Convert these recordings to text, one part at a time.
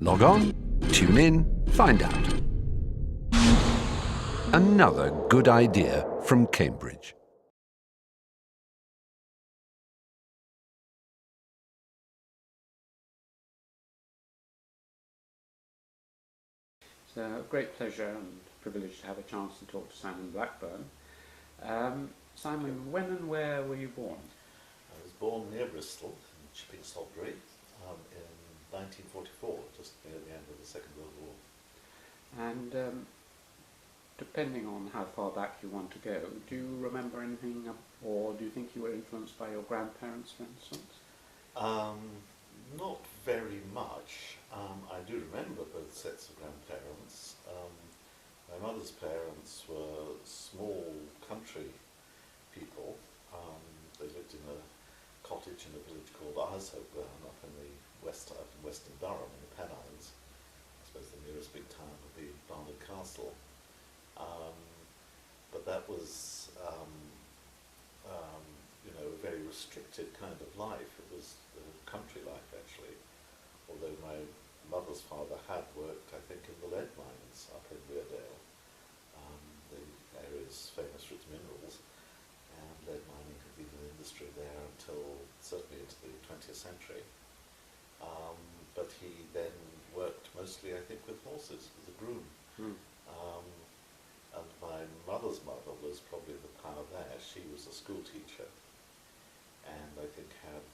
Log on, tune in, find out. Another good idea from Cambridge. It's a great pleasure and privilege to have a chance to talk to Simon Blackburn. Simon, when and where were you born? I was born near Bristol, in Chipping Sodbury, in 1944, just near the end of the Second World War. And depending on how far back you want to go, do you remember anything, or do you think you were influenced by your grandparents, for instance? Not very much. I do remember both sets of grandparents. My mother's parents were small country people. They lived in a cottage in a village called Blackburn up in the western Durham in the Pennines. I suppose the nearest big town would be Barnard Castle. But that was, a very restricted kind of life. It was country life, actually. Although my mother's father had worked, I think, in the lead mines up in Weardale. The area is famous for its minerals, and lead mining had been an industry there until certainly into the 20th century. But he then worked mostly, I think, with horses, as a groom. And my mother's mother was probably the power there. She was a school teacher, and I think had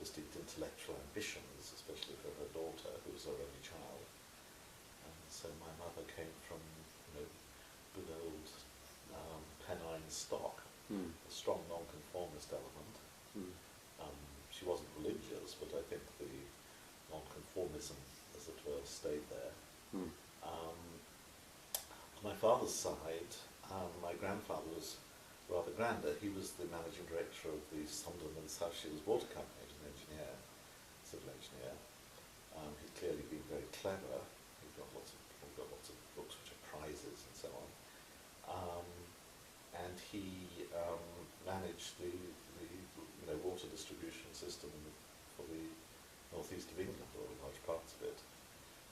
distinct intellectual ambitions, especially for her daughter, who was her only child. And so my mother came from, good old Pennine stock, a strong nonconformist element. She wasn't religious, but I think the nonconformism, as it were, stayed there. On my father's side, my grandfather was rather grander. He was the managing director of the Sunderland and South Shields Water Company. He was an engineer, civil engineer. He'd clearly been very clever. He got lots of books which are prizes and so on. And he managed the water distribution system for the northeast of England, or large parts of it.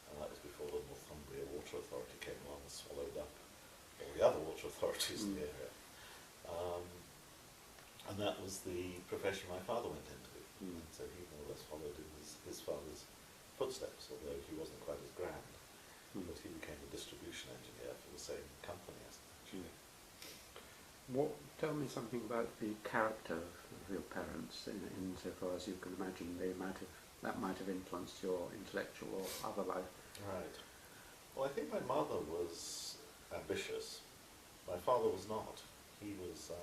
And that was before the Northumbria Water Authority came along and swallowed up all the other water authorities in the area. And that was the profession my father went into. And so he more or less followed in his father's footsteps, although he wasn't quite as grand. But he became a distribution engineer for the same company, actually. Tell me something about the character of your parents, insofar as you can imagine that might have influenced your intellectual or other life. Right. Well, I think my mother was ambitious. My father was not. He was a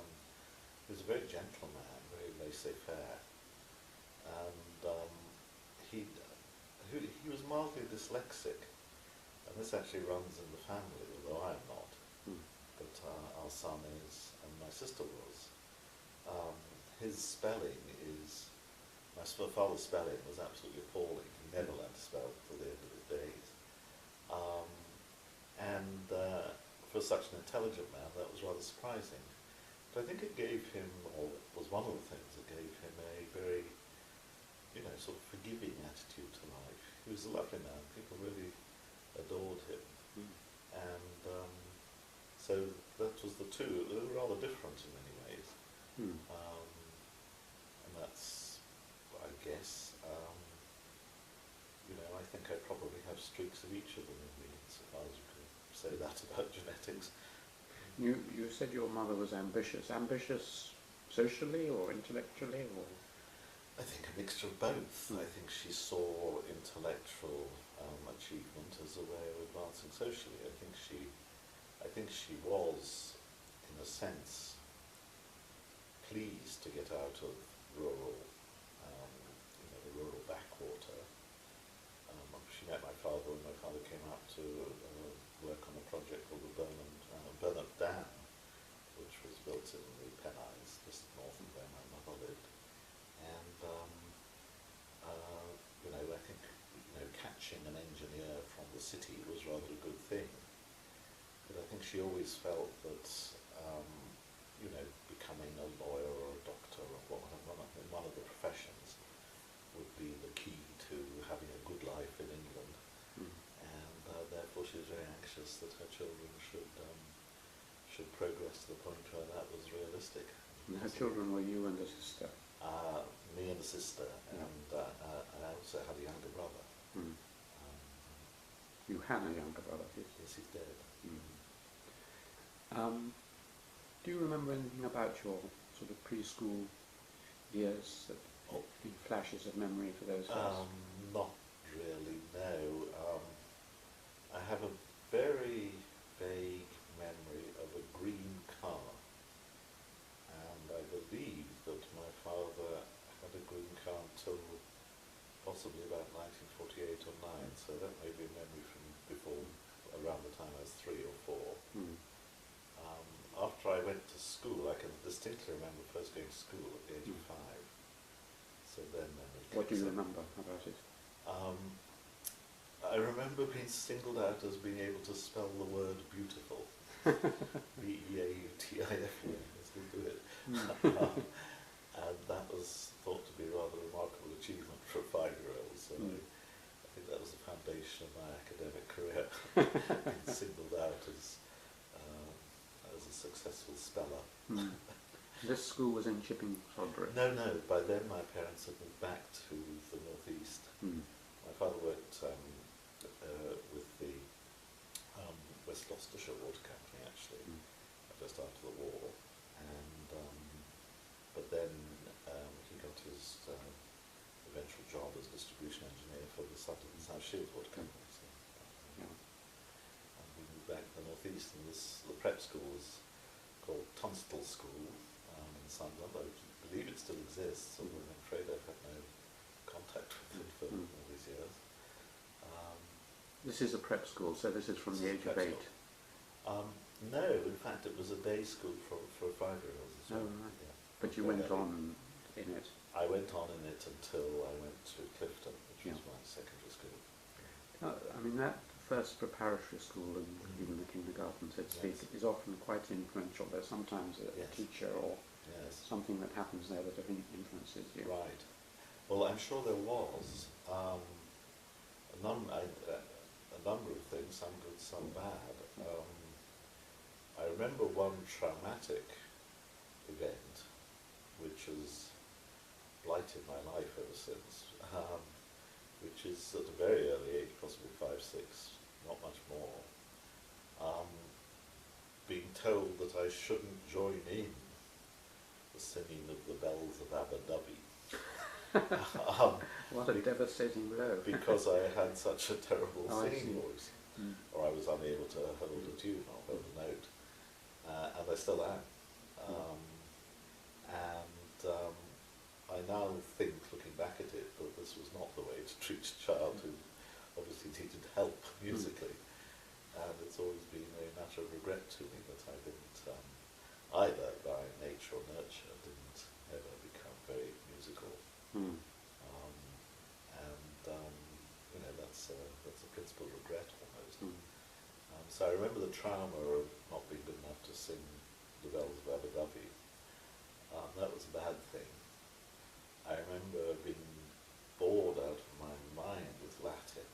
very gentle man, very laissez-faire, and he was mildly dyslexic, and this actually runs in the family, although I am not. But our son is, and my sister was. His spelling is, my father's spelling was absolutely appalling. He never learned to spell till the end of his days. And for such an intelligent man, that was rather surprising. But I think it gave him, or was one of the things that gave him a very, sort of forgiving attitude to life. He was a lovely man. People really adored him. And so that was the two. They were rather different in many ways. And that's, I guess, I think I probably have streaks of each of them in me, so far as you can say that about genetics. You said your mother was ambitious. Ambitious socially or intellectually, or? I think a mixture of both. I think she saw intellectual achievement as a way of advancing socially. I think she was, in a sense, pleased to get out of rural, the rural backwater. She met my father when my father came out to work on a project called the Burnham Dam, which was built in the Pennines, just north of where my mother lived. And I think catching an engineer from the city was rather a good thing. But I think she always felt that becoming a lawyer or a doctor or one of the professions would be the key to having a good life in England realistic. And her children were you and a sister. Me and a sister, Yeah. and I also had a younger brother. Mm. Um, You had a younger brother, yes. yes, he's dead. Do you remember anything about your sort of preschool years, that any flashes of memory for those days? Not really, no. I have a very vague memory of a green car, and I believe that my father had a green car until possibly about 1948 or 9, so that may be a memory from before, around the time I was 3 or 4. Mm. After I went to school, I can distinctly remember first going to school at the age of 5. So then What do you remember about it? I remember being singled out as being able to spell the word beautiful. Beautiful, I still do it. And that was thought to be a rather remarkable achievement for a 5-year-old. So I think that was the foundation of my academic career, being singled out as a successful speller. This school was in Chipping Sodbury? No, by then my parents had moved back to the northeast. My father worked with the West Gloucestershire Water Company, actually, just after the war, and but then he got his eventual job as distribution engineer for the South Shields Water Company. So, and we moved back to the northeast, and the prep school was called Tunstall School in Sunderland. I believe it still exists, although I'm afraid I've had no contact with it for all these years. This is a prep school, so this is from the age of 8? No, in fact it was a day school for 5-year-olds as well. Oh, right. Yeah. But you went on in it? I went on in it until I went to Clifton, which was my secondary school. I mean, that first preparatory school and even the kindergarten, so to speak, is often quite influential. There's sometimes a teacher or something that happens there that I think influences you. Right. Well, I'm sure there was a number of things, some good, some bad. I remember one traumatic event which has blighted my life ever since, which is at a very early age, possibly 5, 6, not much more, being told that I shouldn't join in the singing of the bells of Abu Dhabi. What a devastating blow. Because I had such a terrible singing see. voice, or I was unable to hold a tune or hold a note, and I still am. I now think, looking back at it, that this was not the way to treat a child who obviously needed help musically, and it's always been a matter of regret to me that I didn't, either by nature or nurture, didn't ever become very musical. That's a principal regret almost. So I remember the trauma of not being good enough to sing the bells of Abu Dhabi. That was a bad thing. I remember being bored out of my mind with Latin,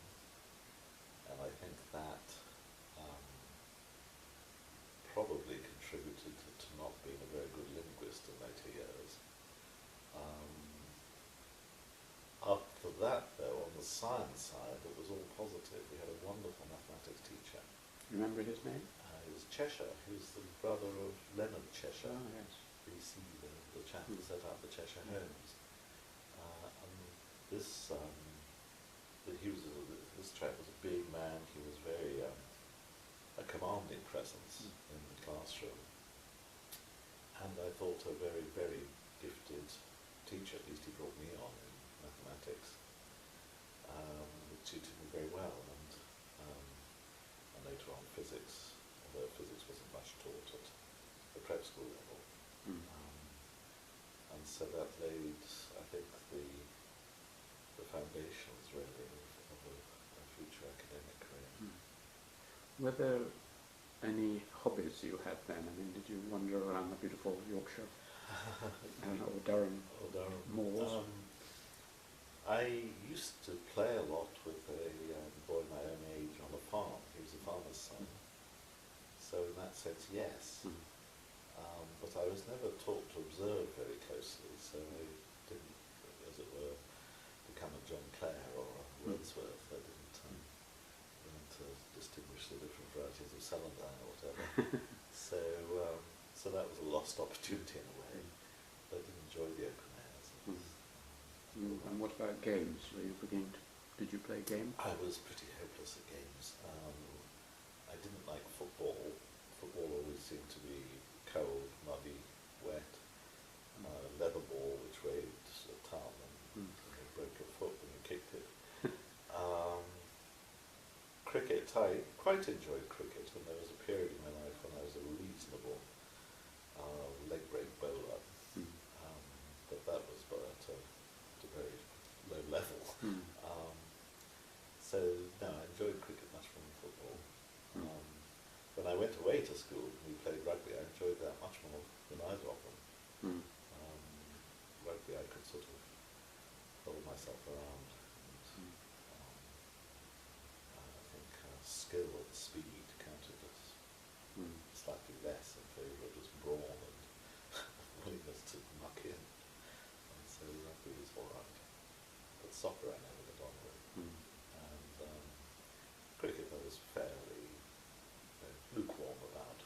and I think that probably contributed to not being a very good linguist in later years. After that, though, on the science side, it was all positive. We had a wonderful mathematics teacher. Remember his name? He was Cheshire. He was the brother of Leonard Cheshire, Oh, yes. BC, the chap who set up the Cheshire Homes. And this chap was a big man. He was very a commanding presence in the classroom, and I thought a very, very gifted teacher. At least he brought me on in mathematics. It suited me very well, and later on physics, although physics wasn't much taught at the prep school level. And so that laid, I think, the foundations really of a future academic career. Were there any hobbies you had then? I mean, did you wander around the beautiful Yorkshire or Durham moors? I used to play a lot with a boy my own age on a farm. He was a farmer's son. So in that sense, yes. But I was never So, so that was a lost opportunity in a way. But I did enjoy the open airs. And what about games? Were you did you play games? I was pretty hopeless at games. I didn't like football. Football always seemed to be cold, muddy, wet. Leather ball which weighed a ton and you broke your foot when you kicked it. Cricket, I quite enjoyed cricket, and there was a period in my life when I was a reasonable leg break bowler, but that was at a very low level. So no, I enjoyed cricket much more than football. When I went away to school and we played rugby, I enjoyed that much more than either of them. Rugby I could sort of hold myself around. And, I think skill and speed counted as slightly less in favour of just brawn and willingness to muck in. And so rugby was alright. But soccer I never got on with. And cricket I was fairly lukewarm about.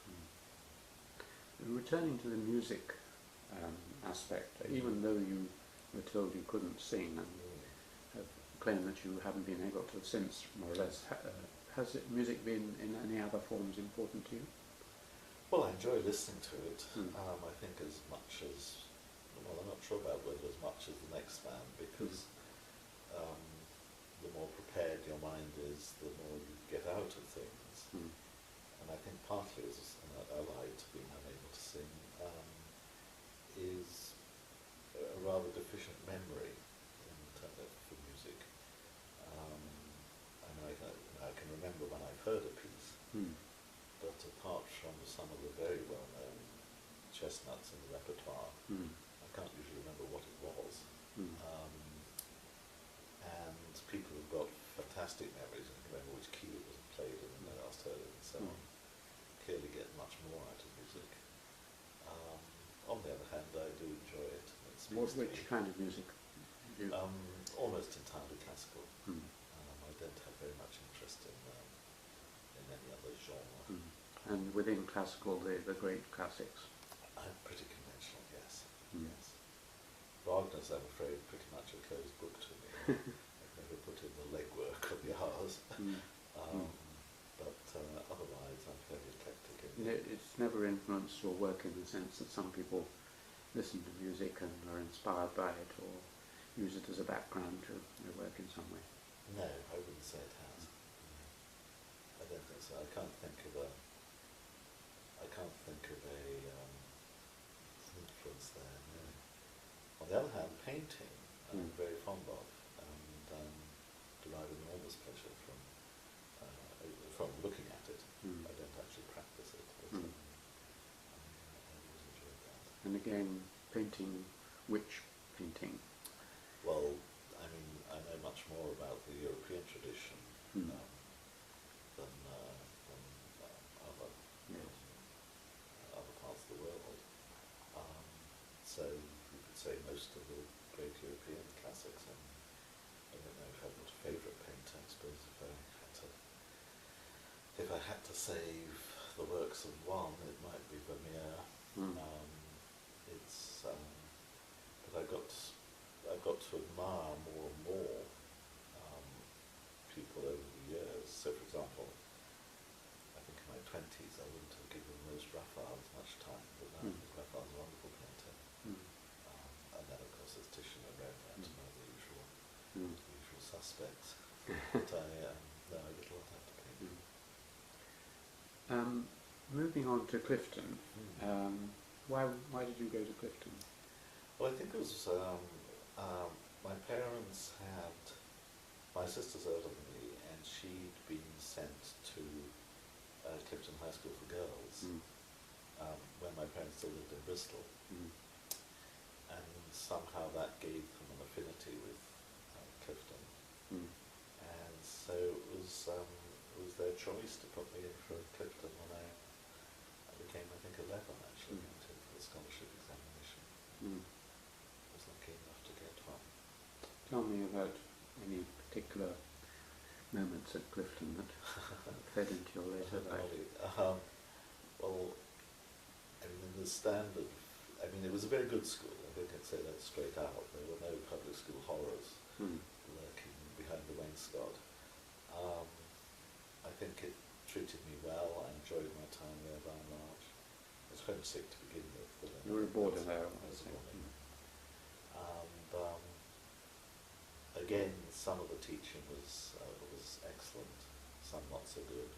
Returning to the music aspect, even though you were told you couldn't sing and have claimed that you haven't been able to since, more or less, has music been in any other forms important to you? Well, I enjoy listening to it. I think as much as, well, I'm not sure about whether as much as the next man, because the more prepared your mind is, the more you get out of things. And I think partly as an ally to being unable to sing is a rather deficient memory for music. I can remember when I've heard a piece, but apart from some of the very well-known chestnuts in the repertoire, I can't usually remember what it was. And people who've got fantastic memories and can remember which key it was played in when they last heard it and so on, clearly get much more out of music. On the other hand, I do enjoy it. Which kind of music? Almost entirely classical. I don't have very much interest in any other genre. And within classical, the great classics? I'm pretty conventional, yes. Yes. Wagner's, I'm afraid, pretty much a closed book to me. I've never put in the legwork of the hours. But otherwise, I'm fairly eclectic. It's never influenced your work in the sense that some people listen to music and are inspired by it, or use it as a background to their work in some way? No, I wouldn't say it has. I don't think so. I can't think of a influence there. No. On the other hand, painting I'm very fond of, and derive enormous pleasure from looking at it. I don't actually practice it, but I always enjoyed that. And again, painting, which painting? Well, I mean, I know much more about the European tradition than other parts of the world. So you could say most of the great European classics. And I don't know if I've got a favourite painter. I suppose if I had to save the works of one, it might be Vermeer. But I've got to admire more and more people over the years. So, for example, I think in my 20s I wouldn't have given most Raphaels much time, but now I think Raphael's a wonderful painter. And then, of course, there's Titian and Rembrandt and all the usual suspects. But I did a lot after painting. Moving on to Clifton, why did you go to Clifton? Well, I think it was my parents had, my sister's older than me, and she'd been sent to Clifton High School for Girls when my parents still lived in Bristol. And somehow that gave them an affinity with Clifton. And so it was their choice to put me in for Clifton when I became, I think, 11 actually, went in for the scholarship examination. I was lucky enough to get one. Tell me about any particular moments at Clifton that fed into your later life. Well, I mean, in the standard, I mean, it was a very good school. I think I'd say that straight out. There were no public school horrors lurking behind the wainscot. I think it treated me well. I enjoyed my time there by and large. I was homesick to begin with. But You were a boarder there, I was I think. boarding. And again, some of the teaching was excellent, some not so good.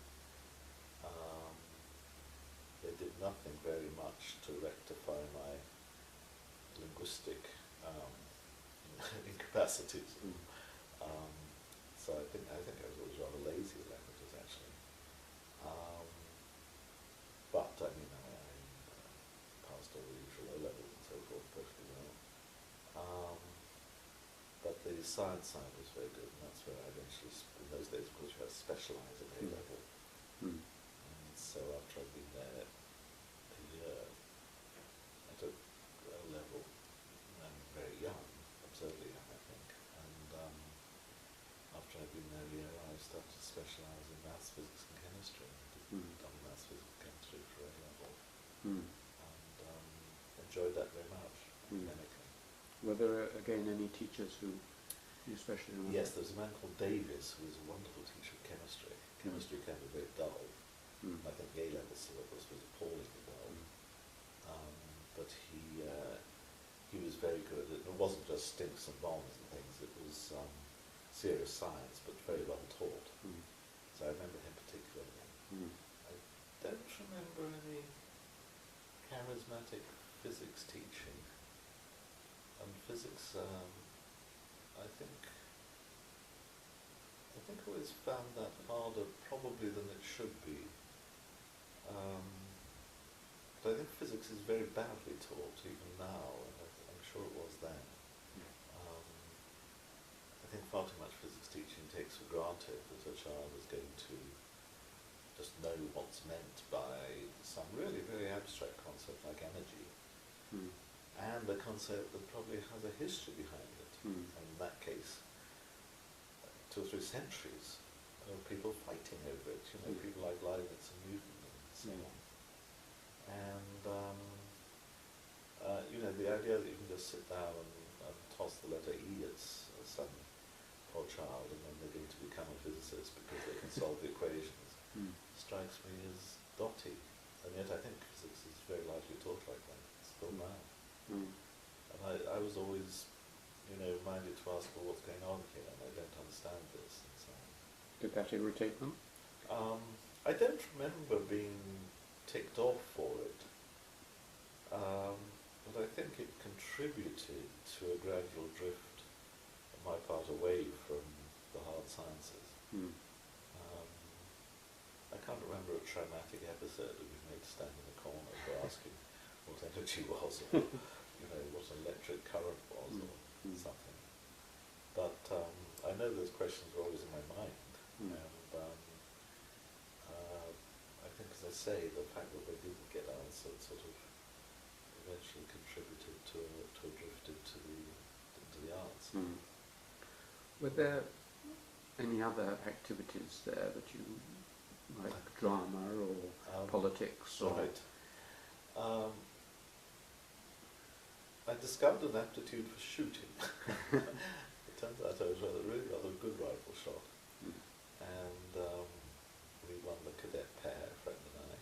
They did nothing very much to rectify my linguistic incapacities. So I think I was always rather lazy with languages actually. But I mean, I passed all the usual O levels and so forth perfectly well. But the science side was very good, and that's where I eventually, in those days, of course, you had to specialise at A level. And so after I'd been there a year, I took O level, and very young, absurdly young, I think. And after I'd been there a year, I started to specialise in maths, physics, and chemistry. I did done maths, physics, and chemistry for A level, and enjoyed that very much academically. Were there again any teachers who you especially remember? Yes, there was a man called Davis who was a wonderful teacher of chemistry. Chemistry can be very dull. I think the A-level syllabus was appallingly dull. But he was very good. It wasn't just stinks and bombs and things. It was serious science, but very well taught. So I remember him particularly. I don't remember any charismatic physics teaching. And physics, I think I always found that harder probably than it should be. But I think physics is very badly taught even now, and I'm sure it was then. I think far too much physics teaching takes for granted that a child is going to just know what's meant by some really very abstract concept like energy. And a concept that probably has a history behind it. And in that case, 2 or 3 centuries of people fighting over it, people like Leibniz and Newton and so on. And, the idea that you can just sit down and toss the letter E at some poor child and then they're going to become a physicist because they can solve the equations strikes me as dotty. And yet I think physics is very largely taught like that, still now. And I was always, minded to ask, well, what's going on here? And I don't understand this. And so on. Did that irritate them? I don't remember being ticked off for it, but I think it contributed to a gradual drift on my part away from the hard sciences. I can't remember a traumatic episode that was made to stand in the corner for asking what energy was, or what an electric current was, or something. But I know those questions were always in my mind, and I think, as I say, the fact that they didn't get answered sort of eventually contributed to a drift into the arts. Were there any other activities there that you, like drama or politics? Or Right. I discovered an aptitude for shooting. It turns out I was really rather good rifle shot. And we won the cadet pair, a friend and I.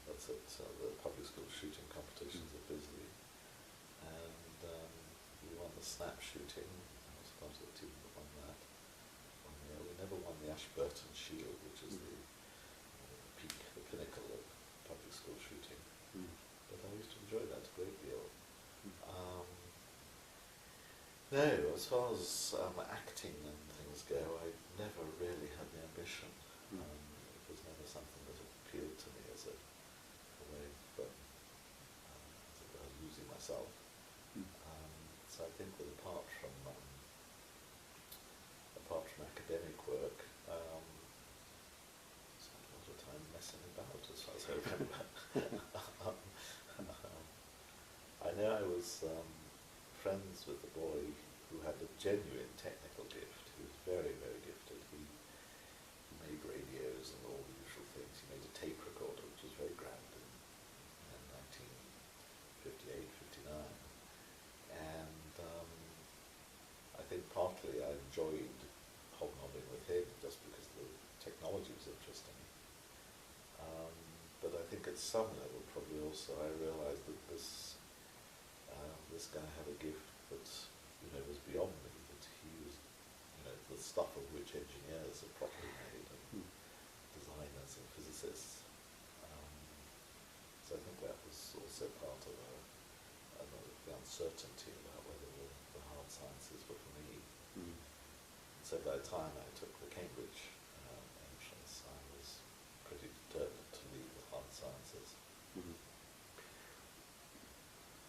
That's at the public school shooting competitions at Bisley. And we won the snap shooting. I was part of the team that won that. We never won the Ashburton Shield, which is the peak, the pinnacle of public school shooting. But I used to enjoy that a great deal. No, as far as acting and things go, I never really had the ambition. It was never something that appealed to me as a way of losing myself. So I think that apart from academic work, I spent a lot of time messing about, as far as I remember. I know I was friends with a boy who had a genuine technical gift. He was very, very gifted. He made radios and all the usual things. He made a tape recorder, which was very grand in some level, probably also, I realised that this guy had a gift that, was beyond me, that he was, the stuff of which engineers are properly made, and designers and physicists. So I think that was also part of the uncertainty about whether the hard sciences were for me. So by the time I took the Cambridge entrance, I was pretty determined to leave the hard sciences.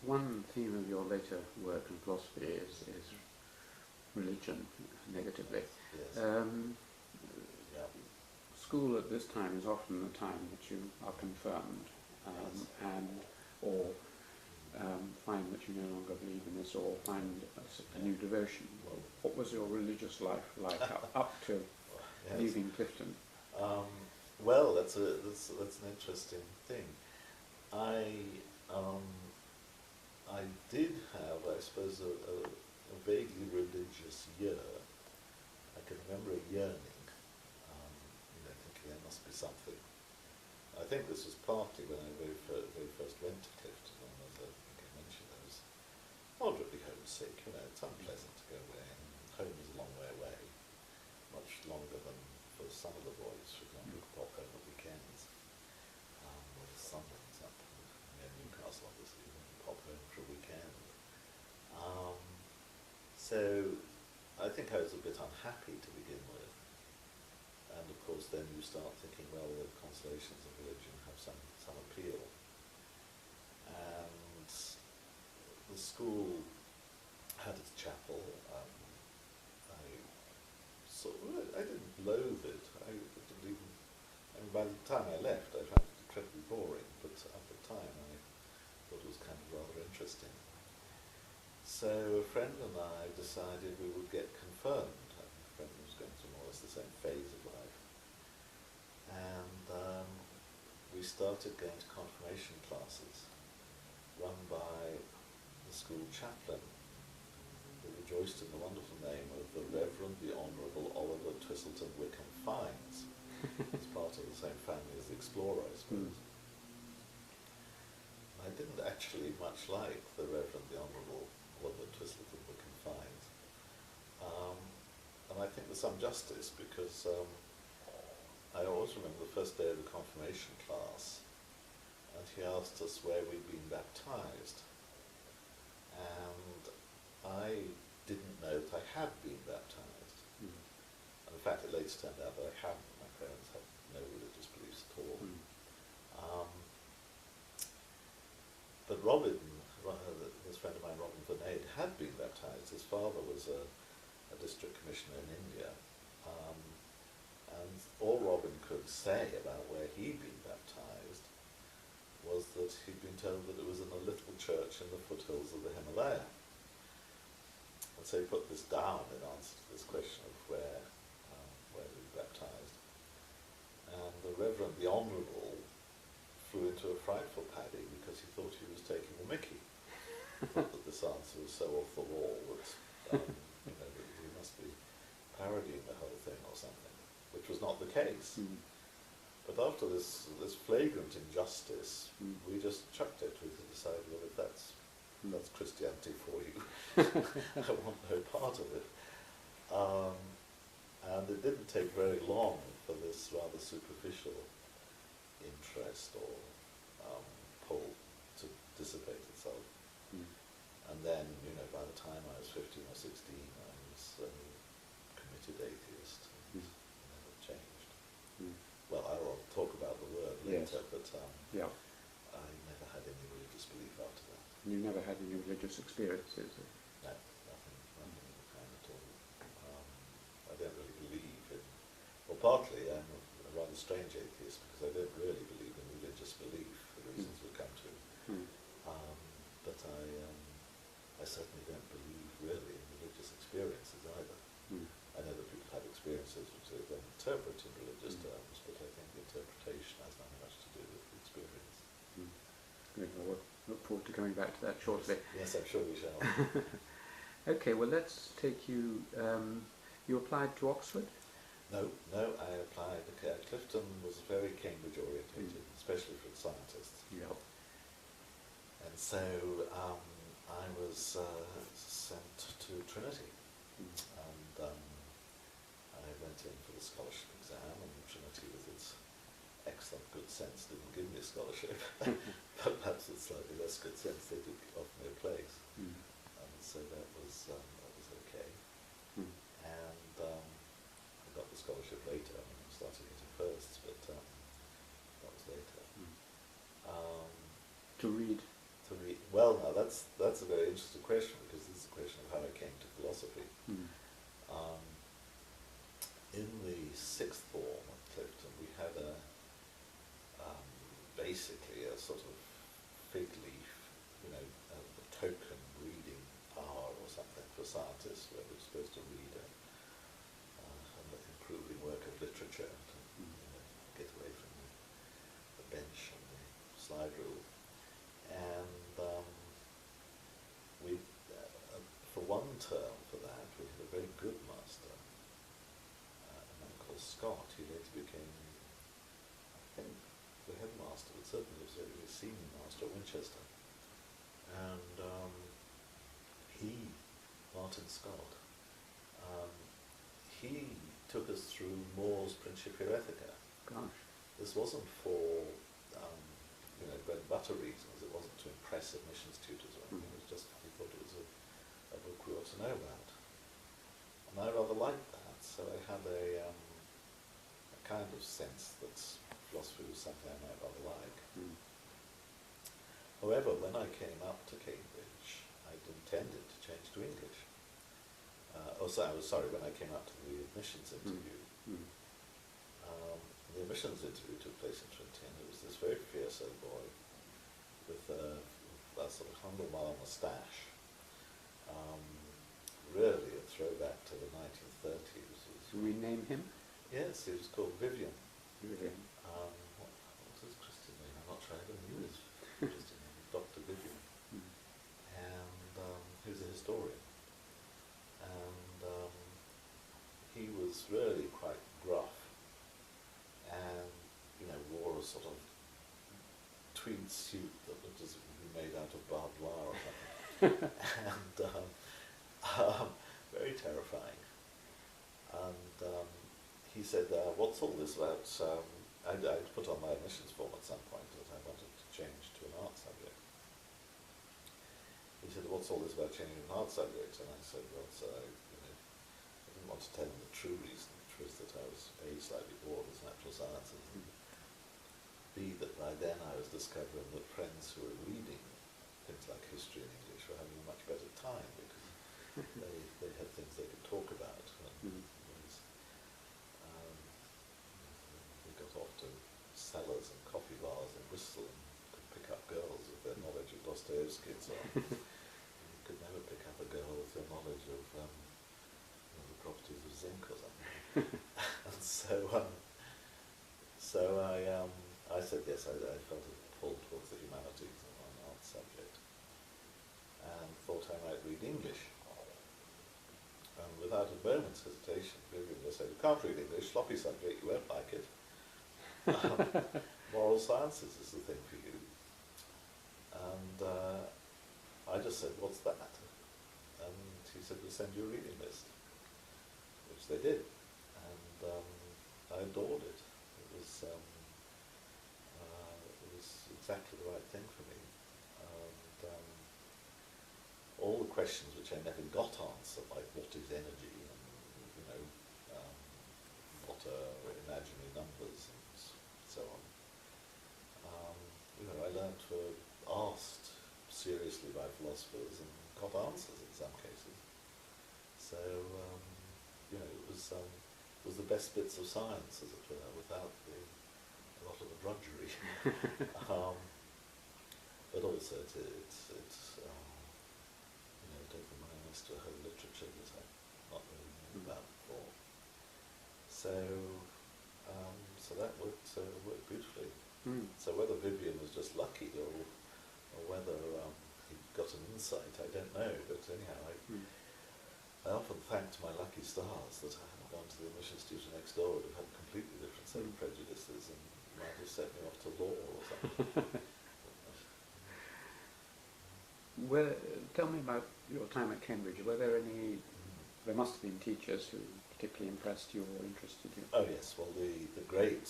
One theme of your later work in philosophy is religion, negatively. Yes. Yeah. School at this time is often the time that you are confirmed, Yes. or find that you no longer believe in this, or find a new devotion. Well, what was your religious life like up to Yes. leaving Clifton? Well, that's an interesting thing. I did have, I suppose, a vaguely religious year. I can remember a yearning, thinking there must be something. I think this was partly when I very first went to Clifton, and as I think I mentioned, I was moderately homesick. It's unpleasant to go away, and home is a long way away, much longer than for some of the boys, for example, who pop home at weekends. Or the sun runs up, near Newcastle, obviously, when you pop home for a weekend. So I think I was a bit unhappy to begin with. And of course then you start thinking, well, the consolations of religion have some appeal. And the school had its chapel. I didn't loathe it. I didn't even, by the time I left I found it incredibly boring, but at the time I thought it was kind of rather interesting. So a friend and I decided we would get confirmed. A friend was going through more or less the same phase of life. And we started going to confirmation classes run by the school chaplain, who rejoiced in the wonderful name of the Reverend the Honourable Oliver Twistleton Wickham Fynes. He's part of the same family as the explorer, I suppose. I didn't actually much like the Reverend the Honourable Oliver Twistleton Wickham Fynes. And I think there's some justice, because I always remember the first day of the confirmation class, and he asked us where we'd been baptised. And I didn't know that I had been baptised. And in fact, it later turned out that I hadn't. My parents had no religious beliefs at all. But Robin, this friend of mine, Robin Vernade, had been baptised. His father was a district commissioner in India. And all Robin could say about where he'd been baptised was that he'd been told that it was in a little church in the foothills of the Himalaya. And so he put this down in answer to this question of where he was baptised. And the Reverend the Honourable flew into a frightful paddy because he thought he was taking the mickey. He thought that this answer was so off the wall that that he must be parodying the whole thing or something, which was not the case. But after this flagrant injustice, we just chucked it. We decided, well, if that's Christianity for you, I want no part of it. And it didn't take very long for this rather superficial interest or pull to dissipate itself. And then, by the time I was 15 or 16, I was a committed atheist, and never changed. Well, I'll talk about the word later, but I never had any religious belief after that. You never had any religious experiences? No, nothing of the kind at all. I don't really believe in, well, partly I'm a rather strange atheist because I don't really believe in religious belief, for reasons we'll come to. But I certainly don't believe really in religious experiences either. I know that people have experiences which they then interpret in religious terms, but I think the interpretation has nothing much to do with the experience. Good. Well, we'll look forward to coming back to that shortly. Yes, I'm sure we shall. Okay, well, let's take you... you applied to Oxford? No, I applied. Clifton was very Cambridge orientated, especially for scientists. Yeah. And so I was sent to Trinity, and I went in for the scholarship exam, and Trinity, with its excellent good sense, didn't give me a scholarship, but perhaps with slightly less good sense, they did offer me a place, and so that was okay. And I got the scholarship later. I mean, I started getting firsts, but that was later. To read. Well, now that's a very interesting question, because this is a question of how I came to philosophy. In the sixth form at Clifton, we had basically a sort of fig leaf, a token reading hour or something for scientists, where we're supposed to read an improving work of literature to get away from the bench and the slide rule. And we, for one term for that, we had a very good master, a man called Scott. He later became, I think, the headmaster, but certainly was a very senior master at Winchester. And Martin Scott, he took us through More's Principia Ethica. Gosh. This wasn't for bread and butter reasons. It wasn't to impress admissions tutors or anything. It was just, he thought it was a book we ought to know about. And I rather liked that, so I had a kind of sense that philosophy was something I might rather like. However, when I came up to Cambridge, I'd intended to change to English. When I came up to the admissions interview, the admissions interview took place in Trinity, and it was this very fierce old boy with a sort of handlebar moustache, really a throwback to the 1930s. Can we name him? Yes, he was called Vivian. Vivian. What was his Christian name? I'm not sure I ever knew his Christian name. Dr. Vivian. And he was a historian. And he was really quite gruff, and wore a sort of tweed suit that looked as if it had been made out of barbed wire or something, and very terrifying. And he said, "What's all this about?" I'd put on my admissions form at some point that I wanted to change to an art subject. He said, "What's all this about changing to an art subject?" And I said, "Well, sir, I didn't want to tell him the true reason, which was that I was A, slightly bored with natural sciences, and B, that by then I was discovering that friends who were reading things like history and English were having a much better time, because they had things they could talk about. And they got off to cellars and coffee bars in Bristol and could pick up girls with their knowledge of Dostoevsky and so on. You could never pick up a girl with your knowledge of the properties of zinc or something. And so I said yes, I felt a pull towards the humanities and an art subject, and thought I might read English. And without a moment's hesitation, Vivian just said, "You can't read English, sloppy subject, you won't like it. Moral sciences is the thing for you." And I just said, "What's that?" And he said, "We'll send you a reading list," which they did, and I adored it. It was exactly the right thing for me, and all the questions which I never got answered, like what is energy, and what are imaginary numbers, and so on. I learned to asked seriously by philosophers and got answers in some cases. So it was the best bits of science, as it were, without a lot of the drudgery. But also it opened my eyes to a whole literature that I'd not really known about before. So that worked beautifully. So whether Vivian was just lucky or whether he got an insight, I don't know. But anyhow, I often thanked my lucky stars that I gone to the missions tutor next door would have had a completely different set of prejudices and might have sent me off to law or something. Tell me about your time at Cambridge. Were there any? There must have been teachers who particularly impressed you or interested you. Oh yes, well the great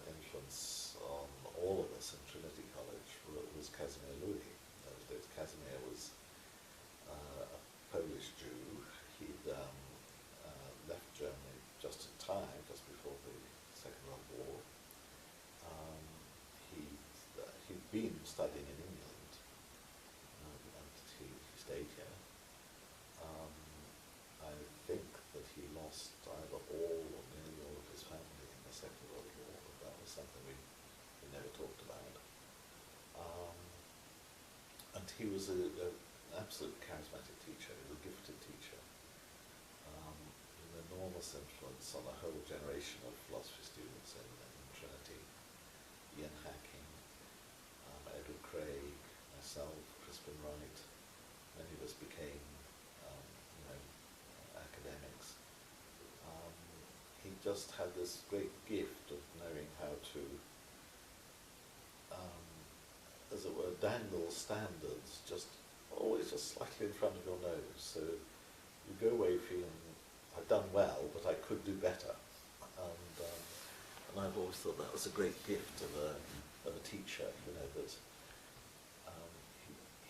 influence on all of us in Trinity College was Casimir Louis. Casimir was a Polish Jew. He'd left Germany just in time, just before the Second World War. He'd been studying in England, and he stayed here. I think that he lost either all or nearly all of his family in the Second World War, but that was something we never talked about. And he was an absolute charismatic teacher. He was a gifted teacher. An enormous influence on a whole generation of philosophy students in Trinity. Ian Hacking, Edward Craig, myself, Crispin Wright. Many of us became academics. He just had this great gift of knowing how to, as it were, dangle standards always just slightly in front of your nose. So you go away feeling, I've done well, but I could do better. And I've always thought that was a great gift of a teacher, that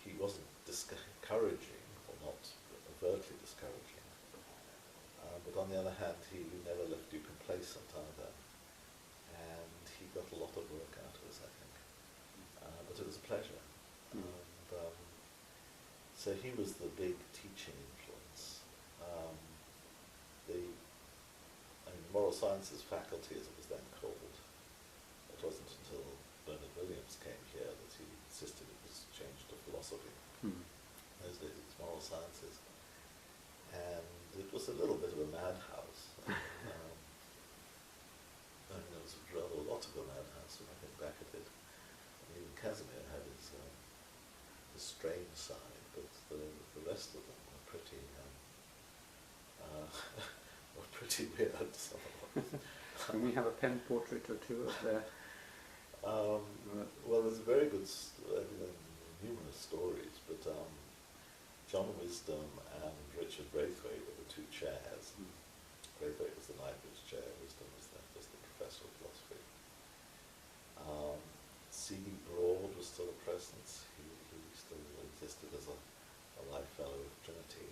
he wasn't discouraging, or not overtly discouraging, but on the other hand, he never left you complacent either, and he got a lot of work out of us, I think. But it was a pleasure. And, so he was the big teaching influence. The moral sciences faculty, as it was then called, it wasn't until Bernard Williams came here that he insisted it was changed to philosophy. Those days it was moral sciences. And it was a little bit of a madhouse. There was rather a lot of a madhouse when I think back at it. And even Casimir had his strange side, but the rest of them were pretty weird. Can we have a pen portrait or two of their? Well, there's very good, numerous stories, but John Wisdom and Richard Braithwaite were the two chairs. Braithwaite was the Knightbridge chair, Wisdom was just the professor of philosophy. C.B. Broad was still a presence. He still existed as a life fellow of Trinity,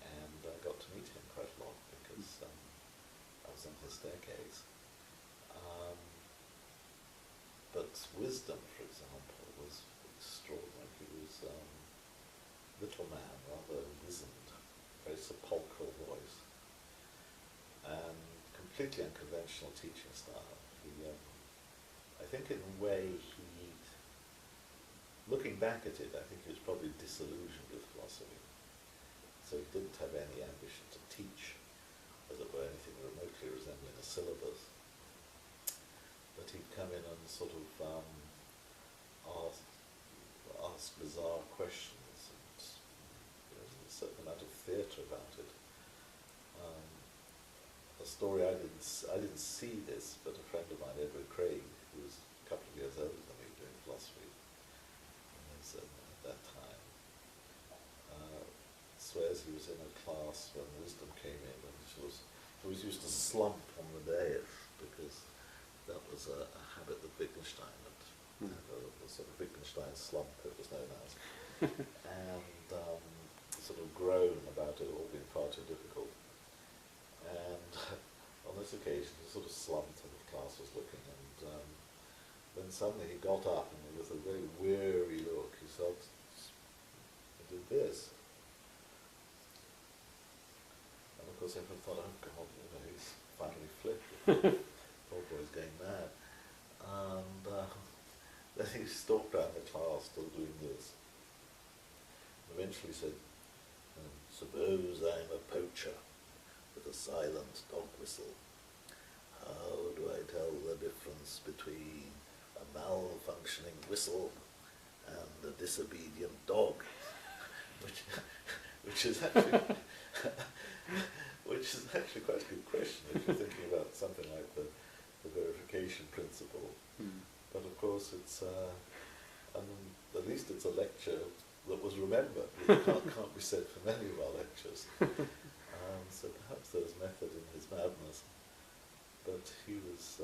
and I got to meet him quite a lot because I was on his staircase. But Wisdom, for example, was extraordinary. He was little man, rather wizened, very sepulchral voice, and completely unconventional teaching style. I think in a way looking back at it, I think he was probably disillusioned with philosophy. So he didn't have any ambition to teach, as it were, anything remotely resembling a syllabus. But he'd come in and sort of ask bizarre questions, and there was a certain amount of theatre about it. A story I didn't see this, but a friend of mine, Edward Craig, who was a couple of years older than me doing philosophy at that time, swears he was in a class when Wisdom came in, and he was used to slump on the dais because that was a habit that Wittgenstein had, the sort of Wittgenstein slump it was known as, and sort of groan about it all being far too difficult. And on this occasion he sort of slumped and the class was looking, and then suddenly he got up and with a very weary look he said, "I did this." And of course everyone thought, oh God, he's finally flipped. Poor boy's going mad. And then he stalked around the class still doing this. And eventually said, "Suppose I'm a poacher with a silent dog whistle. How do I tell the difference between a malfunctioning whistle and a disobedient dog?" which is actually which which is actually quite a good question if you're thinking about something like the verification principle. Mm. But of course it's, at least it's a lecture that was remembered, which can't be said for many of our lectures. So perhaps there was method in his madness, but he was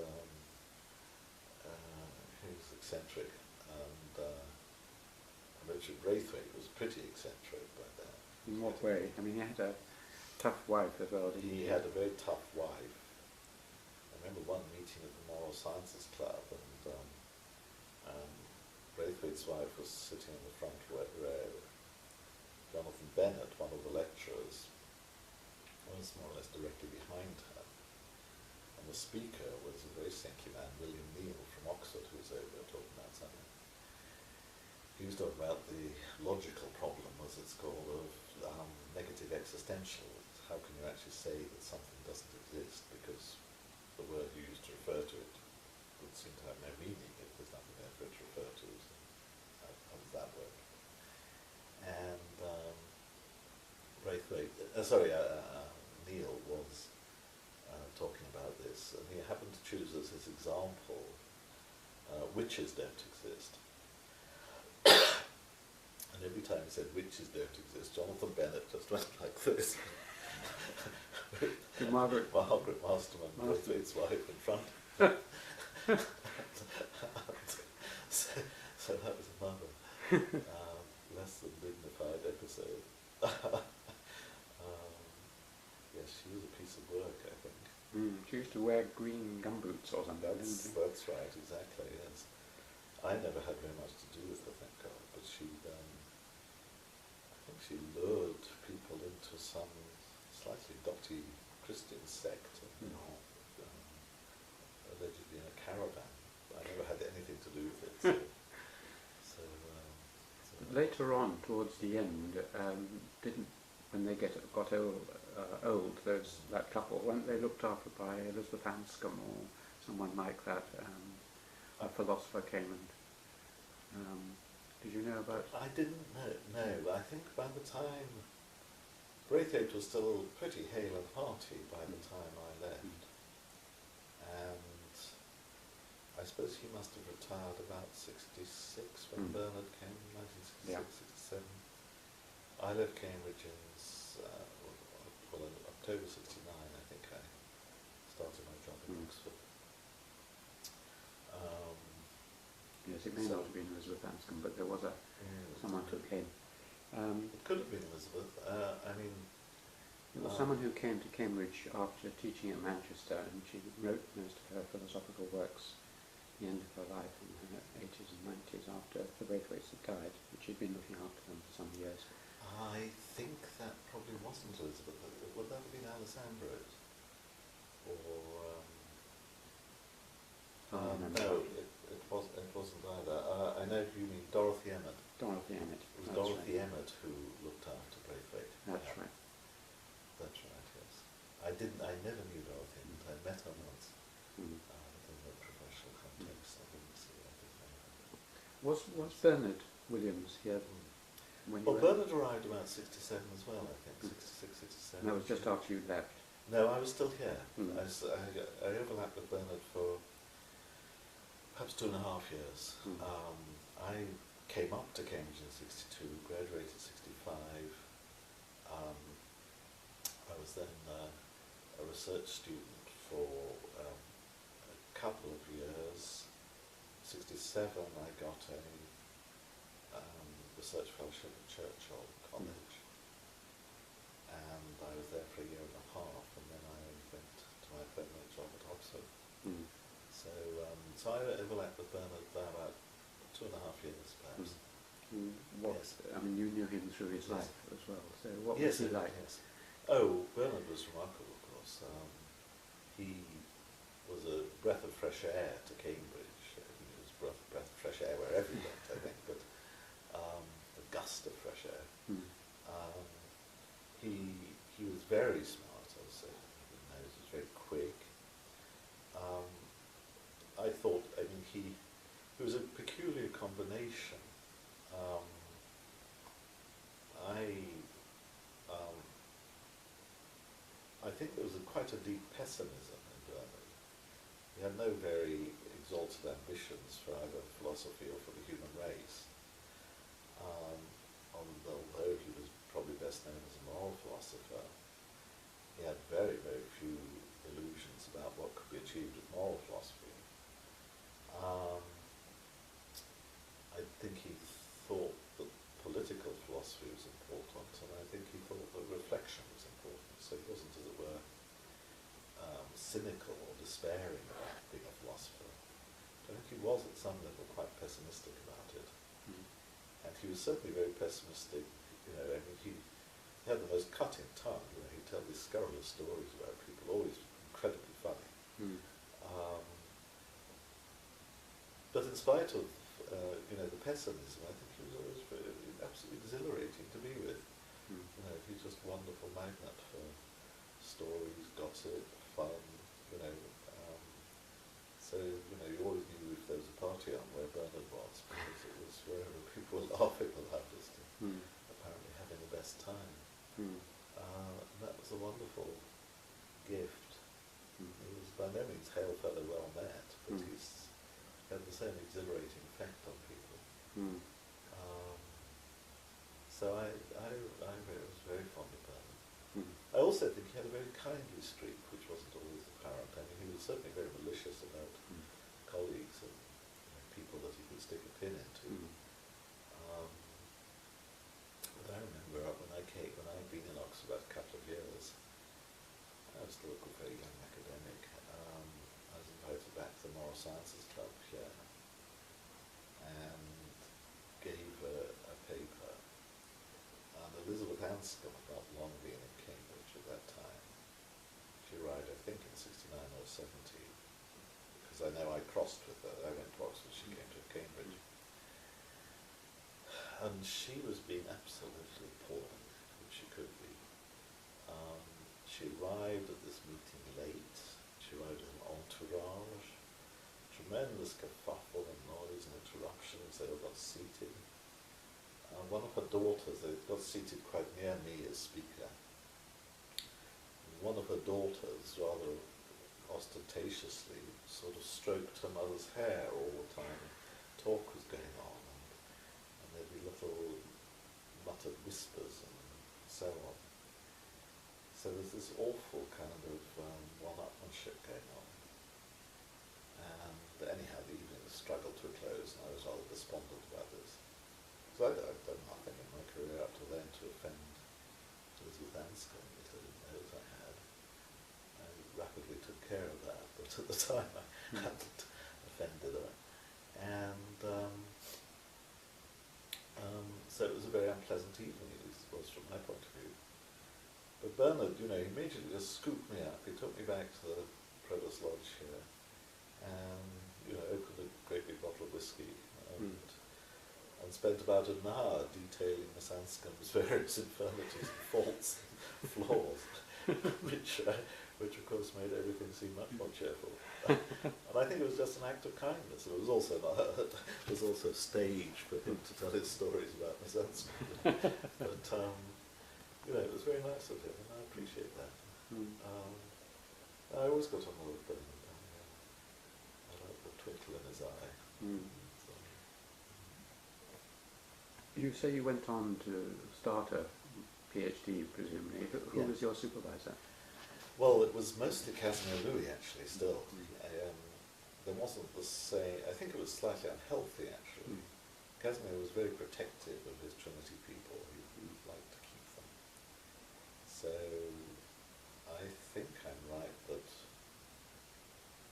eccentric, and Richard Braithwaite was pretty eccentric by then. In what way? I mean, he had a tough wife as well, didn't he? He had a very tough wife. I remember one meeting at the Moral Sciences Club, and Braithwaite's wife was sitting in the front row. Jonathan Bennett, one of the lecturers, was more or less directly behind her. And the speaker was a very saintly man, William Neal from Oxford, who was over talking about something. He was talking about the logical problem, as it's called, of negative existential. How can you actually say that something doesn't exist because the word you use to refer to it would seem to have no meaning if there's nothing there for it to refer to. How does that work? And Neil was talking about this, and he happened to choose as his example witches don't exist. And every time he said witches don't exist, Jonathan Bennett just went like this. To Margaret Masterman, Braithwaite's wife, in front. So that was another less than dignified episode. Yes, she was a piece of work, I think. Mm, she used to wear green gumboots or something, didn't she? That's right, exactly, yes. I never had very much to do with her, thank God, but she, I think she lured people into some slightly dotty Christian sect, allegedly in a caravan. I never had anything to do with it. So later on, towards the end, when they got old, that couple, weren't they looked after by Elizabeth Anscombe or someone like that? A philosopher came and did you know about? I didn't know. No, I think by the time Braithwaite was still pretty hale and hearty by the time I left, and I suppose he must have retired about 66 when Bernard came, 1966, Yeah. 67. I left Cambridge in October 69, I think I started my job in Oxford. Yes, it may not have been Elizabeth Anscombe, but there was someone who came. It could have been Elizabeth. It was someone who came to Cambridge after teaching at Manchester, and she wrote most of her philosophical works at the end of her life in her 80s and 90s after the Braithwaites had died, but she'd been looking after them for some years. I think that probably wasn't Elizabeth. Would that have been Alice Ambrose? Or no, it wasn't either. I know who you mean. Dorothy Emmett. Dorothy Emmett. It was Dorothy Emmett who looked after Braithwaite. That's right. That's right. Yes. I never knew Dorothy Emmett. I met her once. In a professional context. I didn't know her. Was Bernard Williams here? Well, Bernard arrived about 67 as well, I think, 66, 67. And that was just after you left? No, I was still here. I overlapped with Bernard for perhaps 2.5 years. I came up to Cambridge in 62, graduated in 65. I was then a research student for a couple of years. 67 I got a research fellowship at Churchill College, and I was there for 1.5 years, and then I went to my permanent job at Oxford. So I overlapped with Bernard there about 2.5 years, perhaps. Yes. I mean, you knew him through his life as well, so what Yes, was he like? Yes. Oh, Bernard was remarkable, of course. He was a breath of fresh air to Cambridge. He was a breath of fresh air wherever he went, I think, but a gust of fresh air. He was very smart, I would say. He was very quick. I thought, he was a peculiar combination. I think there was quite a deep pessimism in Bernard. He had no very exalted ambitions for either philosophy or for the human race. Although he was probably best known as a moral philosopher, he had very, very few illusions about what could be achieved with moral philosophy. I think he thought that political philosophy was important, and I think he thought that reflection was important. So he wasn't, as it were, cynical or despairing about being a philosopher. I think he was, at some level, quite pessimistic about it. And he was certainly very pessimistic, I mean, he had the most cutting tongue, he'd tell these scurrilous stories about people, always incredibly funny. But in spite of, the pessimism, I think he was always absolutely exhilarating to be with. He's just a wonderful magnet for stories, gossip, fun, so, you always knew if there was a party on where Bernard was, because it was wherever people were laughing the loudest and apparently having the best time. And that was a wonderful gift. He was by no means hail fellow well met, but he's had the same exhilarating effect on people. So I was very fond of Bernard. I also think he had a very kindly streak, which wasn't always apparent. I mean, he was certainly very malicious about colleagues and people that he could stick a pin into. But I remember when I'd been in Oxford about a couple of years, I was still a very young academic. I was invited back to the Moral Sciences Club here and gave a paper. And Elizabeth Anscombe had not long been in Cambridge at that time. She arrived, I think, in 69 or 70, because I know I crossed with her. I went to Oxford, she came to Cambridge. And she was being absolutely appalling, which she could be. She arrived at this meeting late. She arrived with an entourage. Tremendous kerfuffle and noise and interruptions. They all got seated. One of her daughters, they got seated quite near me as speaker. One of her daughters, rather ostentatiously, sort of stroked her mother's hair all the time. Talk was going on, and there'd be little muttered whispers and so on. So there's this awful kind of one-upmanship going on. And anyhow, the evening struggled to a close, and I was rather despondent about this. Because I'd done nothing in my career up to then to offend Elizabeth Anscombe, which I didn't know that I had. I rapidly took care of that, but at the time I hadn't offended her. And so it was a very unpleasant evening, at least it was from my point of view. But Bernard, he immediately just scooped me up. He took me back to the Provost Lodge here and, opened a great big bottle of whiskey and spent about an hour detailing Miss Anscombe's various infirmities and faults and flaws, which of course made everything seem much more cheerful. And I think it was just an act of kindness. It was also a stage for him to tell his stories about Miss Anscombe. But it was very nice of him, and I appreciate that. I always got on well with Bernard. I like the twinkle in his eye. You say you went on to start a PhD, presumably. Who was your supervisor? Well, it was mostly Casimir Louis, actually, still. There wasn't the same... I think it was slightly unhealthy, actually. Casimir was very protective of his Trinity people. He liked to keep them. So I think I'm right that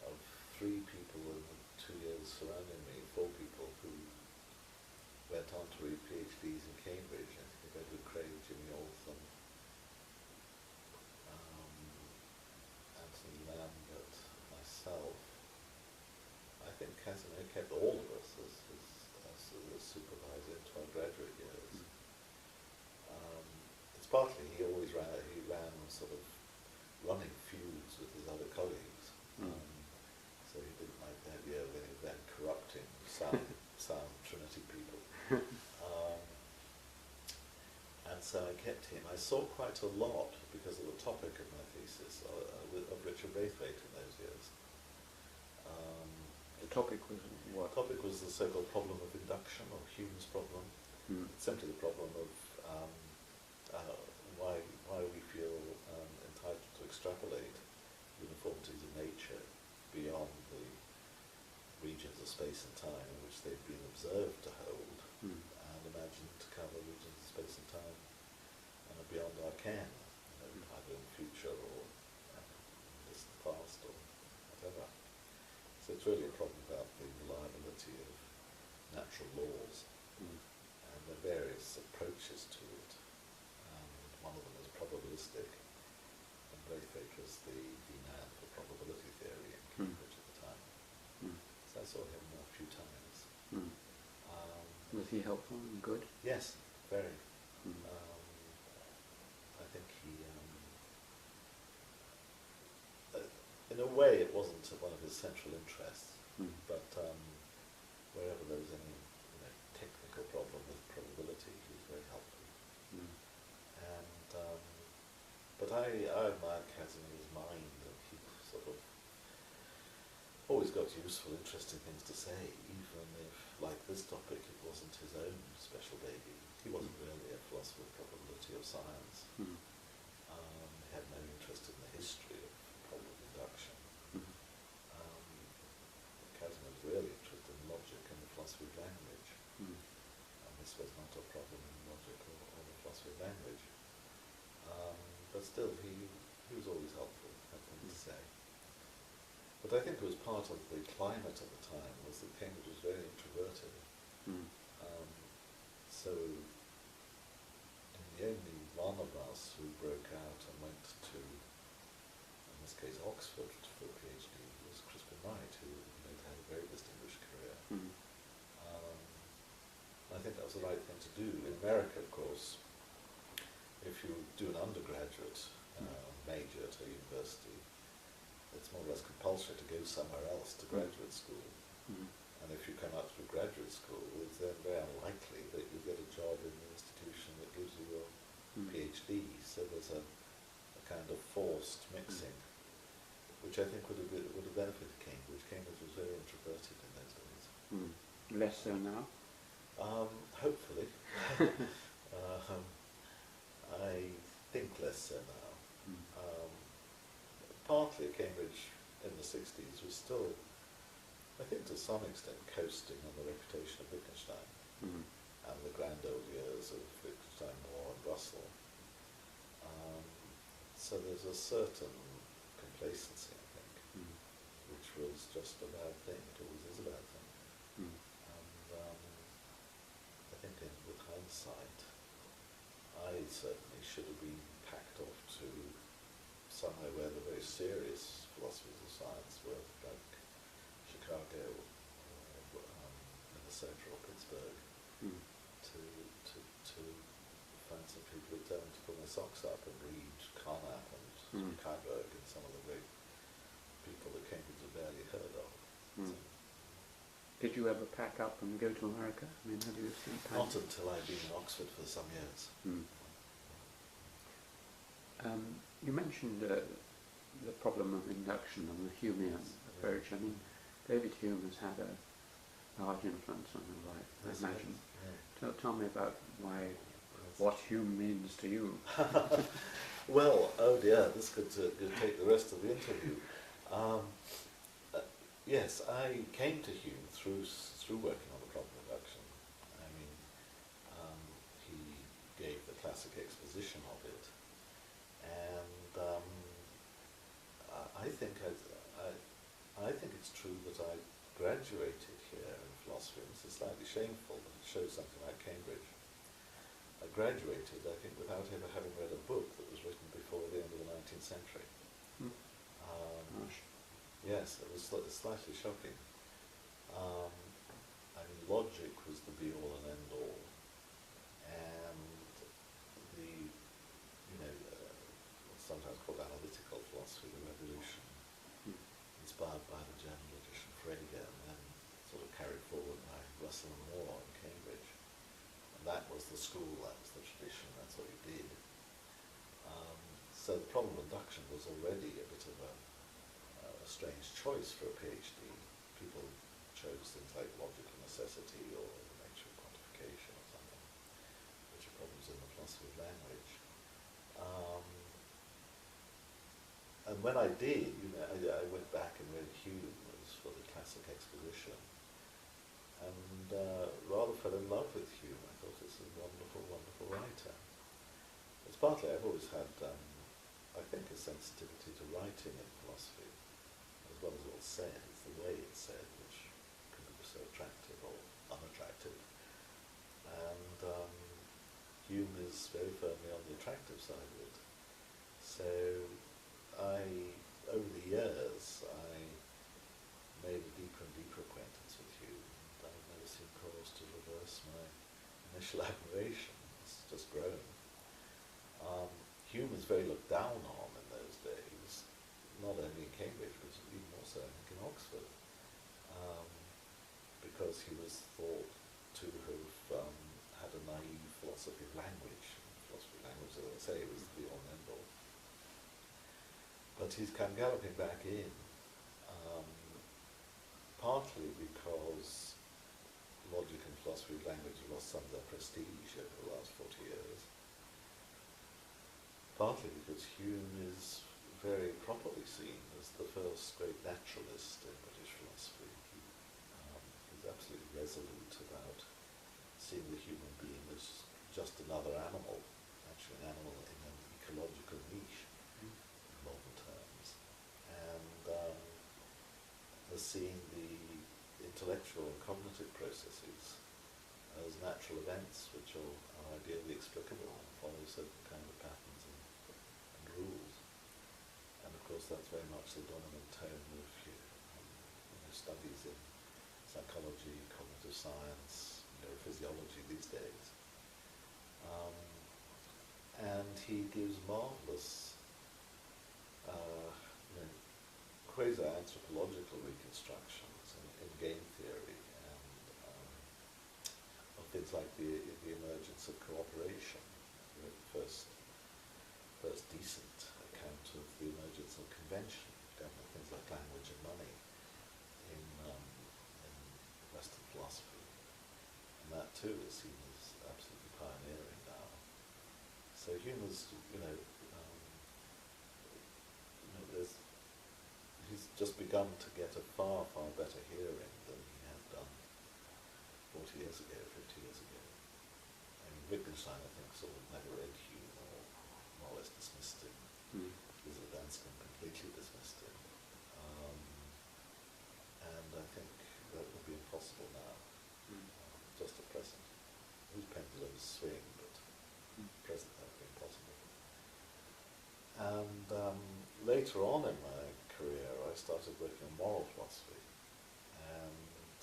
of 3 people in the 2 years surrounding me, 4 people who went on to read PhDs in Cambridge, I think Edward Craig, Jimmy Altham, Anthony Lambert, myself. I think Casimir kept all of us as supervisor into our graduate years. It's partly he ran sort of running feuds with his other colleagues, so he didn't like the idea of any of them corrupting sound Trinity people. so I kept him. I saw quite a lot because of the topic of my thesis of Richard Braithwaite in those years. The topic was what? The topic was the so-called problem of induction, or Hume's problem. It's simply the problem of why we feel entitled to extrapolate uniformities of nature beyond the regions of space and time in which they've been observed to hold, and imagined to cover regions of space and time and are beyond our ken, either in the future or distant past or whatever. So it's really a problem about the reliability of natural laws, and there are various approaches to it. One of them is probabilistic, and Braithwaite was the man for probability theory in Cambridge at the time. So I saw him a few times. Was he helpful and good? Yes, very. I think he, in a way, it wasn't one of his central interests, but wherever there was any technical problem with probability, he was very helpful. And but I admired Casimir's mind, and he sort of always got useful, interesting things to say, even if, like this topic, it wasn't his own special baby. He wasn't really a philosopher of probability or science. He had no interest in the history of probable induction. Casimir was really interested in logic and the philosophy of language. And this was not a problem in logic or the philosophy of language. But still, he was always helpful, had things to say. But I think it was part of the climate at the time was that Cambridge was very introverted. So, the only one of us who broke out and went to, in this case, Oxford for a PhD was Crispin Wright, who had a very distinguished career. I think that was the right thing to do. In America, of course, if you do an undergraduate major at a university, it's more or less compulsory to go somewhere else to graduate school. And if you come out through graduate school, it's then very unlikely that you get a job in the institution that gives you your PhD. So there's a kind of forced mixing, which I think would have benefited Cambridge. Cambridge was very introverted in those days. Less so now? Hopefully. I think less so now. Partly Cambridge in the 60s was still, I think to some extent, coasting on the reputation of Wittgenstein and the grand old years of Wittgenstein, Moore and Russell. So there's a certain complacency, I think, which was just a bad thing. It always is a bad thing. And I think with hindsight, I certainly should have been packed off to somewhere where the very serious philosophers of science were, like Chicago, Minnesota or Pittsburgh, to find some people who tell them to put their socks up and read Carnap and Kyberg and some of the great people that Cambridge had barely heard of. So, did you ever pack up and go to America? I mean, have you spent time? not until I'd been in Oxford for some years. You mentioned the problem of induction and the Humean approach. I mean, David Hume has had a large influence on your life, I imagine. Tell me about what Hume means to you. Well, oh dear, this could take the rest of the interview. Yes, I came to Hume through working on the problem of induction. I mean, he gave the classic exposition of it, and I think it's true that I graduated here in philosophy. And this is slightly shameful, but it shows something like Cambridge. I graduated, I think, without ever having read a book that was written before the end of the 19th century. Yes, it was slightly shocking. I mean, logic was the be-all and end-all, and the, sometimes called analytical philosophy, the revolution, inspired by the German logician Frege, and then sort of carried forward by Russell and Moore in Cambridge. And that was the school, that was the tradition, that's what you did. So the problem of induction was already a bit of a strange choice for a PhD. People chose things like logical necessity or the nature of quantification or something, which are problems in the philosophy of language. And when I did, I went back and read Hume for the classic exposition, and rather fell in love with Hume. I thought this was a wonderful, wonderful writer. It's partly I've always had, I think, a sensitivity to writing in philosophy, as well as what's said. It's the way it's said, which can be so attractive or unattractive. And Hume is very firmly on the attractive side of it. So over the years, I made a deeper and deeper acquaintance with Hume, and I've never seen cause to reverse my initial admiration. It's just grown. Hume was very looked down on in those days, not only in Cambridge, but even more so, I think, in Oxford, because he was thought to have had a naive philosophy of language. Philosophy of language, as I say, was the be-all and end-all. But he's come galloping back in, partly because logic and philosophy of language have lost some of their prestige over the last 40 years. Partly because Hume is very properly seen as the first great naturalist in British philosophy. He's absolutely resolute about seeing the human being as just another animal, actually an animal in an ecological niche, in modern terms, and as seeing the intellectual and cognitive processes as natural events which are ideally explicable and follow certain kind of patterns and rules. And of course that's very much the dominant tone of studies in psychology, cognitive science, neurophysiology these days. And he gives marvellous quasi-anthropological reconstructions in game theory and of things like the emergence of cooperation, the first decent account of the emergence of convention, things like language and money in Western philosophy. And that too is seen as absolutely pioneering now. So Hume is, he's just begun to get a far, far better hearing than he had done 40 years ago, 50 years ago. I mean, Wittgenstein, I think, sort of never read Hume or more or less dismissed him. Danskin completely dismissed him. And I think that would be impossible now, just at present. These pendulums swing, but at present that would be impossible. And later on in my career, I started working on moral philosophy. And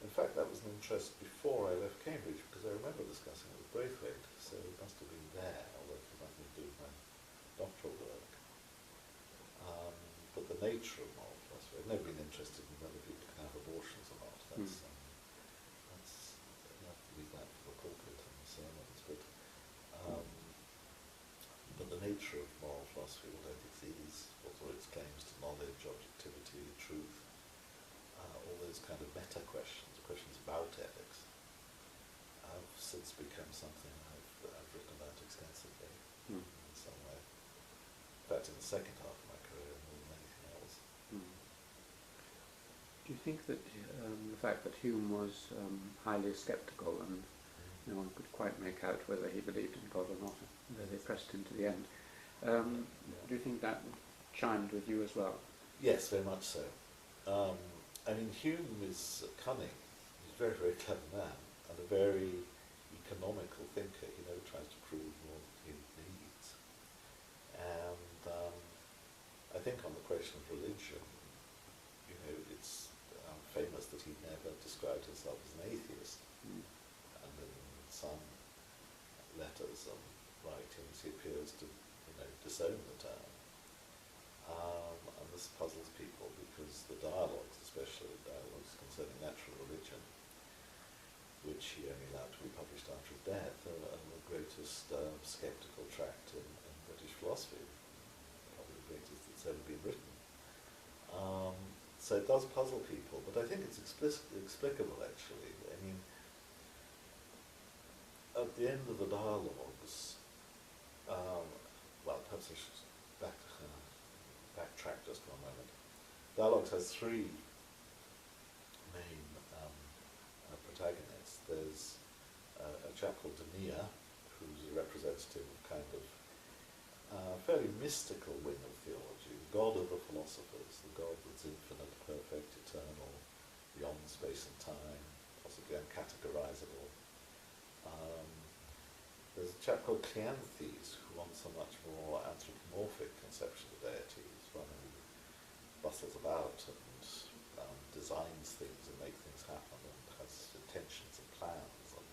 in fact, that was an interest before I left Cambridge, because I remember discussing it with Braithwaite, so it must have been there, although it had nothing to do with my doctoral work. But the nature of moral philosophy, I've never been interested in whether people can have abortions or not. That's you have to leave that for the pulpit and the sermons. But the nature of moral philosophy, what ethics is, what are its claims to knowledge, objectivity, truth, all those kind of meta questions about ethics, have since become something I've written about extensively in some way. In fact, in the second half of my career, more than anything else. Do you think that the fact that Hume was highly sceptical and no one could quite make out whether he believed in God or not, whether they pressed him to the end, do you think that chimed with you as well? Yes, very much so. I mean, Hume is cunning. He's a very, very clever man and a very economical thinker. He never tries to prove more than he needs. And I think on the question of religion, it's famous that he never described himself as an atheist. And in some letters and writings he appears to disown the term. And this puzzles people because the dialogues, especially dialogues concerning natural religion, which he only allowed to be so it does puzzle people, but I think it's explicable actually. I mean, at the end of the dialogues, well, perhaps I should backtrack just for a moment. Dialogues has three main protagonists. There's a chap called Demea, who's a representative of kind of fairly mystical wing of theology, the god of the philosophers, the god that's infinite, perfect, eternal, beyond space and time, possibly uncategorizable. There's a chap called Cleanthes, who wants a much more anthropomorphic conception of deities, one who bustles about and designs things and makes things happen and has intentions and plans and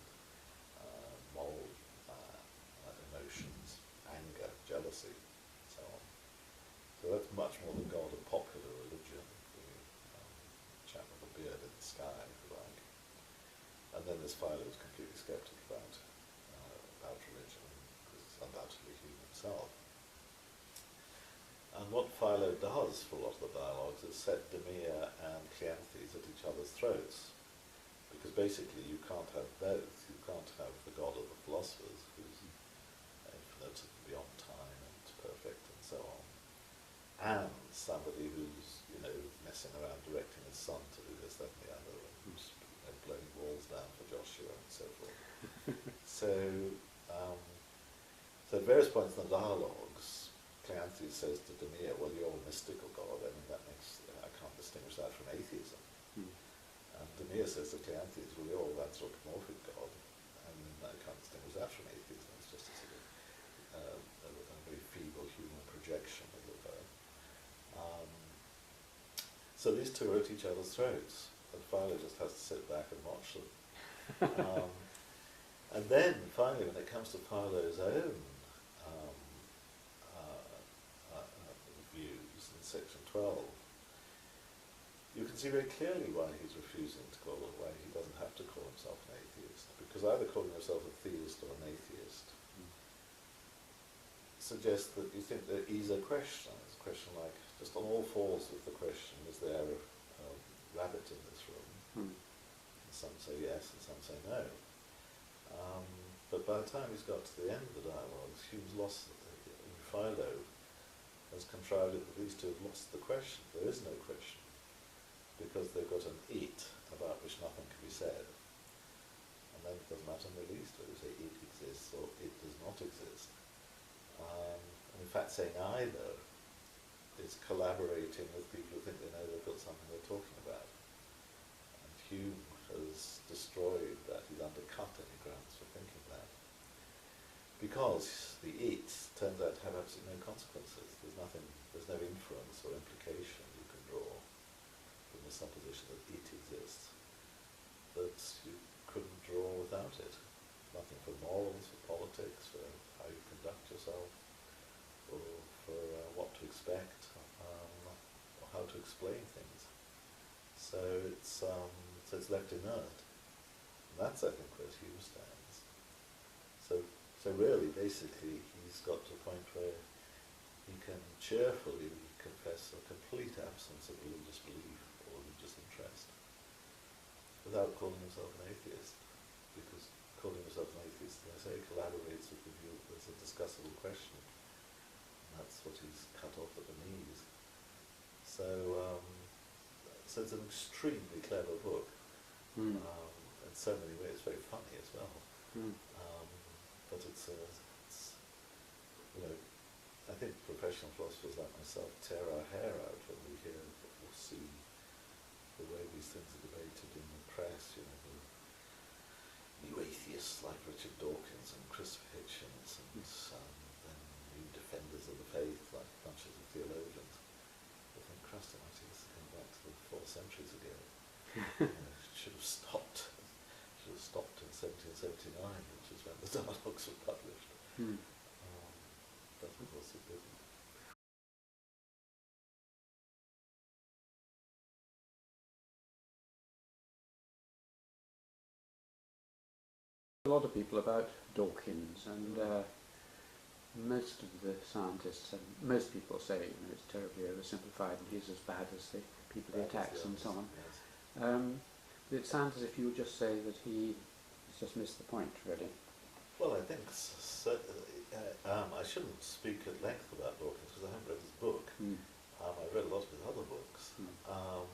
moral emotions, anger, jealousy, and so on. So that's much more the god of popular religion, the chap with the beard in the sky, if you like. And then there's Philo, who's completely sceptic about religion, because he's undoubtedly human himself. And what Philo does for a lot of the dialogues is set Demea and Cleanthes at each other's throats, because basically you can't have both. You can't have the god of the philosophers, who's infinite beyond time and perfect and so on, and somebody who's, you know, messing around directing his son to do this, that and the other, and who's, you know, blowing walls down for Joshua and so forth. So at various points in the dialogues, Cleanthes says to Demea, well, you're a mystical god, I mean, that makes, I can't distinguish that from atheism. And Demea says to Cleanthes, well, you're an anthropomorphic god, I mean, I can't distinguish that from atheism, it's just a sort of a very feeble human projection of the god. So these two are at each other's throats, and Philo just has to sit back and watch them. And then, finally, when it comes to Philo's own views in section 12, you can see very clearly why he's refusing to call it, why he doesn't have to call himself an atheist. Because either calling yourself a theist or an atheist suggests that you think there is a question. It's a question like, just on all fours with the question, is there a rabbit in this room? And some say yes and some say no. But by the time he's got to the end of the dialogues, Hume's lost, Philo has contrived it that these two have lost the question. There is no question, because they've got an it about which nothing can be said. And then it doesn't matter in the least whether you say it exists or it does not exist. And in fact, saying either is collaborating with people who think they know they've got something they're talking about. And Hume has destroyed that, he's undercut any grounds for thinking that. Because the it turns out to have absolutely no consequences. There's no inference or implication you can draw from the supposition that it exists that you couldn't draw without it. Nothing for morals, for politics, for how you conduct yourself, or for what to expect, or how to explain things. So it's left inert. And that's, I think, where Hume stands. So really, basically, he's got to a point where he can cheerfully confess a complete absence of religious belief or religious interest without calling himself an atheist, because calling himself an atheist, as I say, collaborates with the view that there's a discussable question, and that's what he's cut off at the knees. So it's an extremely clever book. In so many ways, very funny as well. But it's you know, I think professional philosophers like myself tear our hair out when we hear or see the way these things are debated in the press. You know, the new atheists like Richard Dawkins and Christopher Hitchens, and then new defenders of the faith like bunches of theologians. I think, Christ almighty, this is going back to the 4 centuries ago. Should have stopped in 1779, which is when the dialogues were published. But of course it didn't. A lot of people about Dawkins, and most of the scientists and most people say, you know, it's terribly oversimplified and he's as bad as the people he attacks and so on. Yes. It sounds as if you would just say that he's just missed the point, really. Well, I think I shouldn't speak at length about Dawkins because I haven't read his book. I've read a lot of his other books. I'm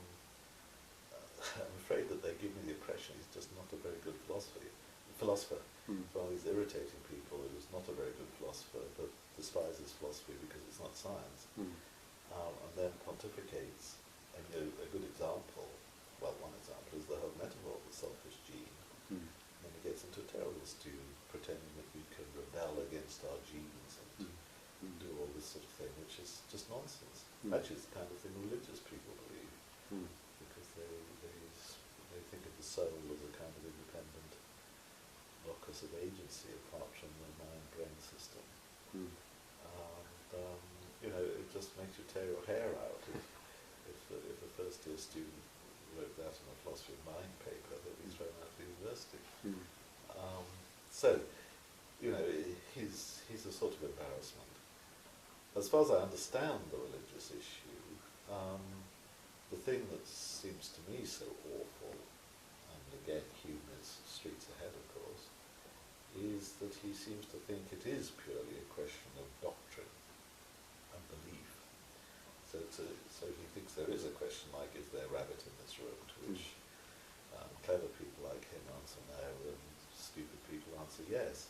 afraid that they give me the impression he's just not a very good philosopher. Well, he's irritating people who's not a very good philosopher, but despises philosophy because it's not science, and then pontificates. And a good example, well, one example is the whole metaphor of the selfish gene. And then he gets into a terrible stew, pretending that we can rebel against our genes and do all this sort of thing, which is just nonsense. Actually, it's the kind of thing religious people believe, because they think of the soul as a kind of independent locus of agency apart from the mind-brain system. And it just makes you tear your hair out if a first-year student wrote that in a philosophy of mind paper, they'd be thrown out of the university. So, he's a sort of embarrassment. As far as I understand the religious issue, the thing that seems to me so awful, and again Hume is streets ahead of course, is that he seems to think it is purely a question of doctrine and belief. So he thinks there is a question like, is there a rabbit in this room, to which clever people like him answer no, and stupid people answer yes.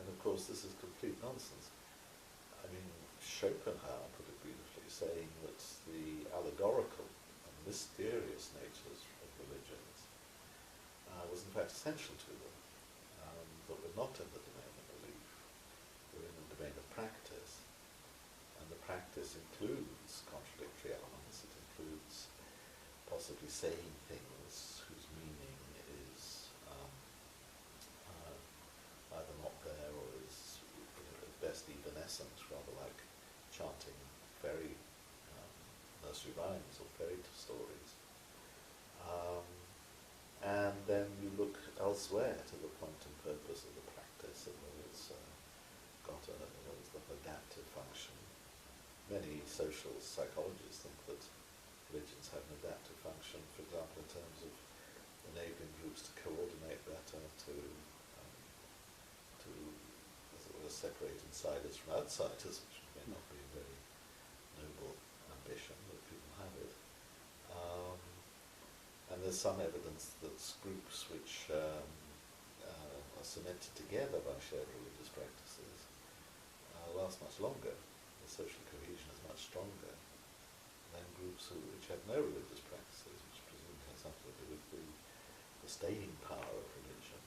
And of course this is complete nonsense. I mean, Schopenhauer put it beautifully, saying that the allegorical and mysterious natures of religions was in fact essential to them, that we're not in the domain of belief, we're in the domain of practice. And the practice includes contradictory elements, it includes possibly saying things whose meaning is either not there or is at best evanescent, rather like chanting fairy nursery rhymes or fairy stories. And then you look elsewhere to the point and purpose of the practice, and whether it's got an adaptive function. Many social psychologists think that religions have an adaptive function, for example, in terms of enabling groups to coordinate better, to as it were, separate insiders from outsiders, which may not be a very noble ambition, but people have it. And there's some evidence that groups which are cemented together by shared religious practices last much longer. The social cohesion is much stronger than groups which have no religious practices, which presumably has something to do with the staying power of religion,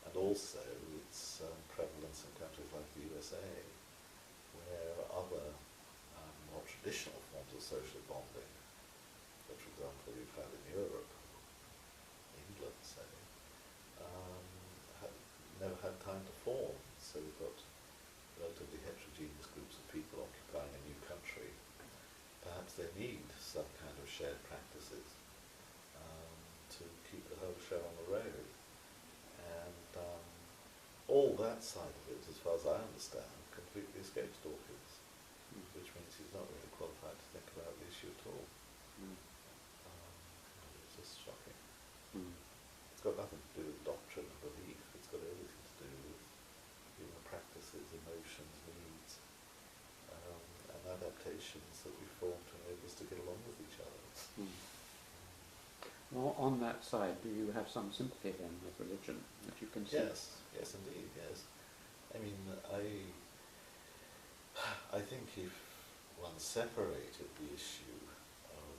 and also its prevalence in countries like the USA, where other more traditional forms of social bonding, that, for example, you've had in Europe, England, say, never had time to form. So we've got relatively heterogeneous groups of people occupying a new country. Perhaps they need some kind of shared practices to keep the whole show on the road. And all that side of it, as far as I understand, completely escapes Dawkins, which means he's not really qualified to think about the issue at all. It's just shocking. It's got nothing to do with doctrine and belief. It's got everything to do with human practices, emotions, needs, and adaptations that we form to enable us to get along with each other. Well, on that side, do you have some sympathy then with religion that you can see? Yes, yes indeed, yes. I mean, I think if one separated the issue of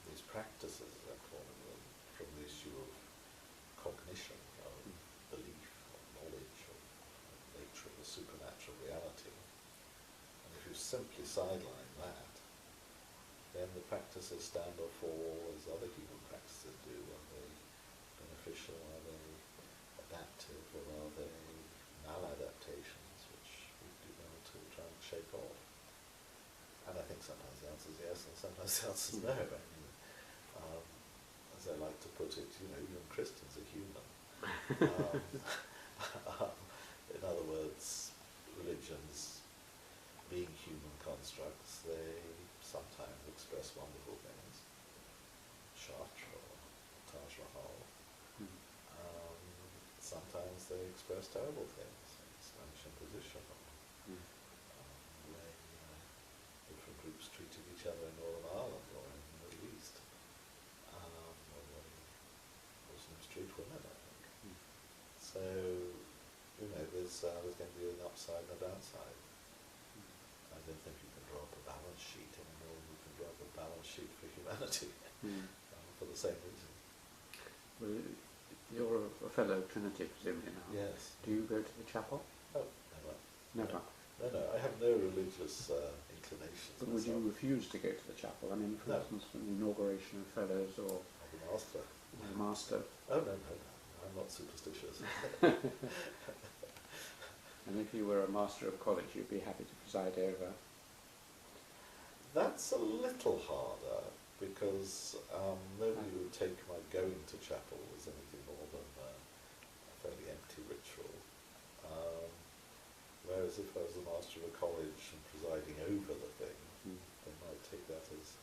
these practices, as I'm calling them, from the issue of cognition, of belief, of knowledge, of nature, of the supernatural reality, and if you simply sideline that, then the practices stand or fall as other human practices do. Are they beneficial? Are they adaptive? Or are they maladaptations, which we do well to try and shake off? And I think sometimes the answer is yes, and sometimes the answer is no. I mean, as I like to put it, even Christians are human. In other words, religions, being human constructs, they sometimes express wonderful things, Chartres or Taj Mahal. Mm. Sometimes they express terrible things, Spanish Inquisition, or Mm. the way different groups treated each other in Northern Ireland or in the Middle East, or the way Muslims treat women, I think. Mm. So, there's going to be an upside and a downside. I don't think you can draw up a balance sheet anymore than you can draw up a balance sheet for humanity, Mm. for the same reason. Well, you're a fellow of Trinity, presumably now. Yes. Do you go to the chapel? Oh, never. Never. No, I have no religious inclinations. But would you myself. refuse to go to the chapel? I mean, for No. instance, an inauguration of fellows or I'm a master. the master. Oh, no, I'm not superstitious. And if you were a master of college, you'd be happy to preside over. That's a little harder, because nobody would take my going to chapel as anything more than a fairly empty ritual. Whereas if I was the master of a college and presiding over the thing, Mm. they might take that as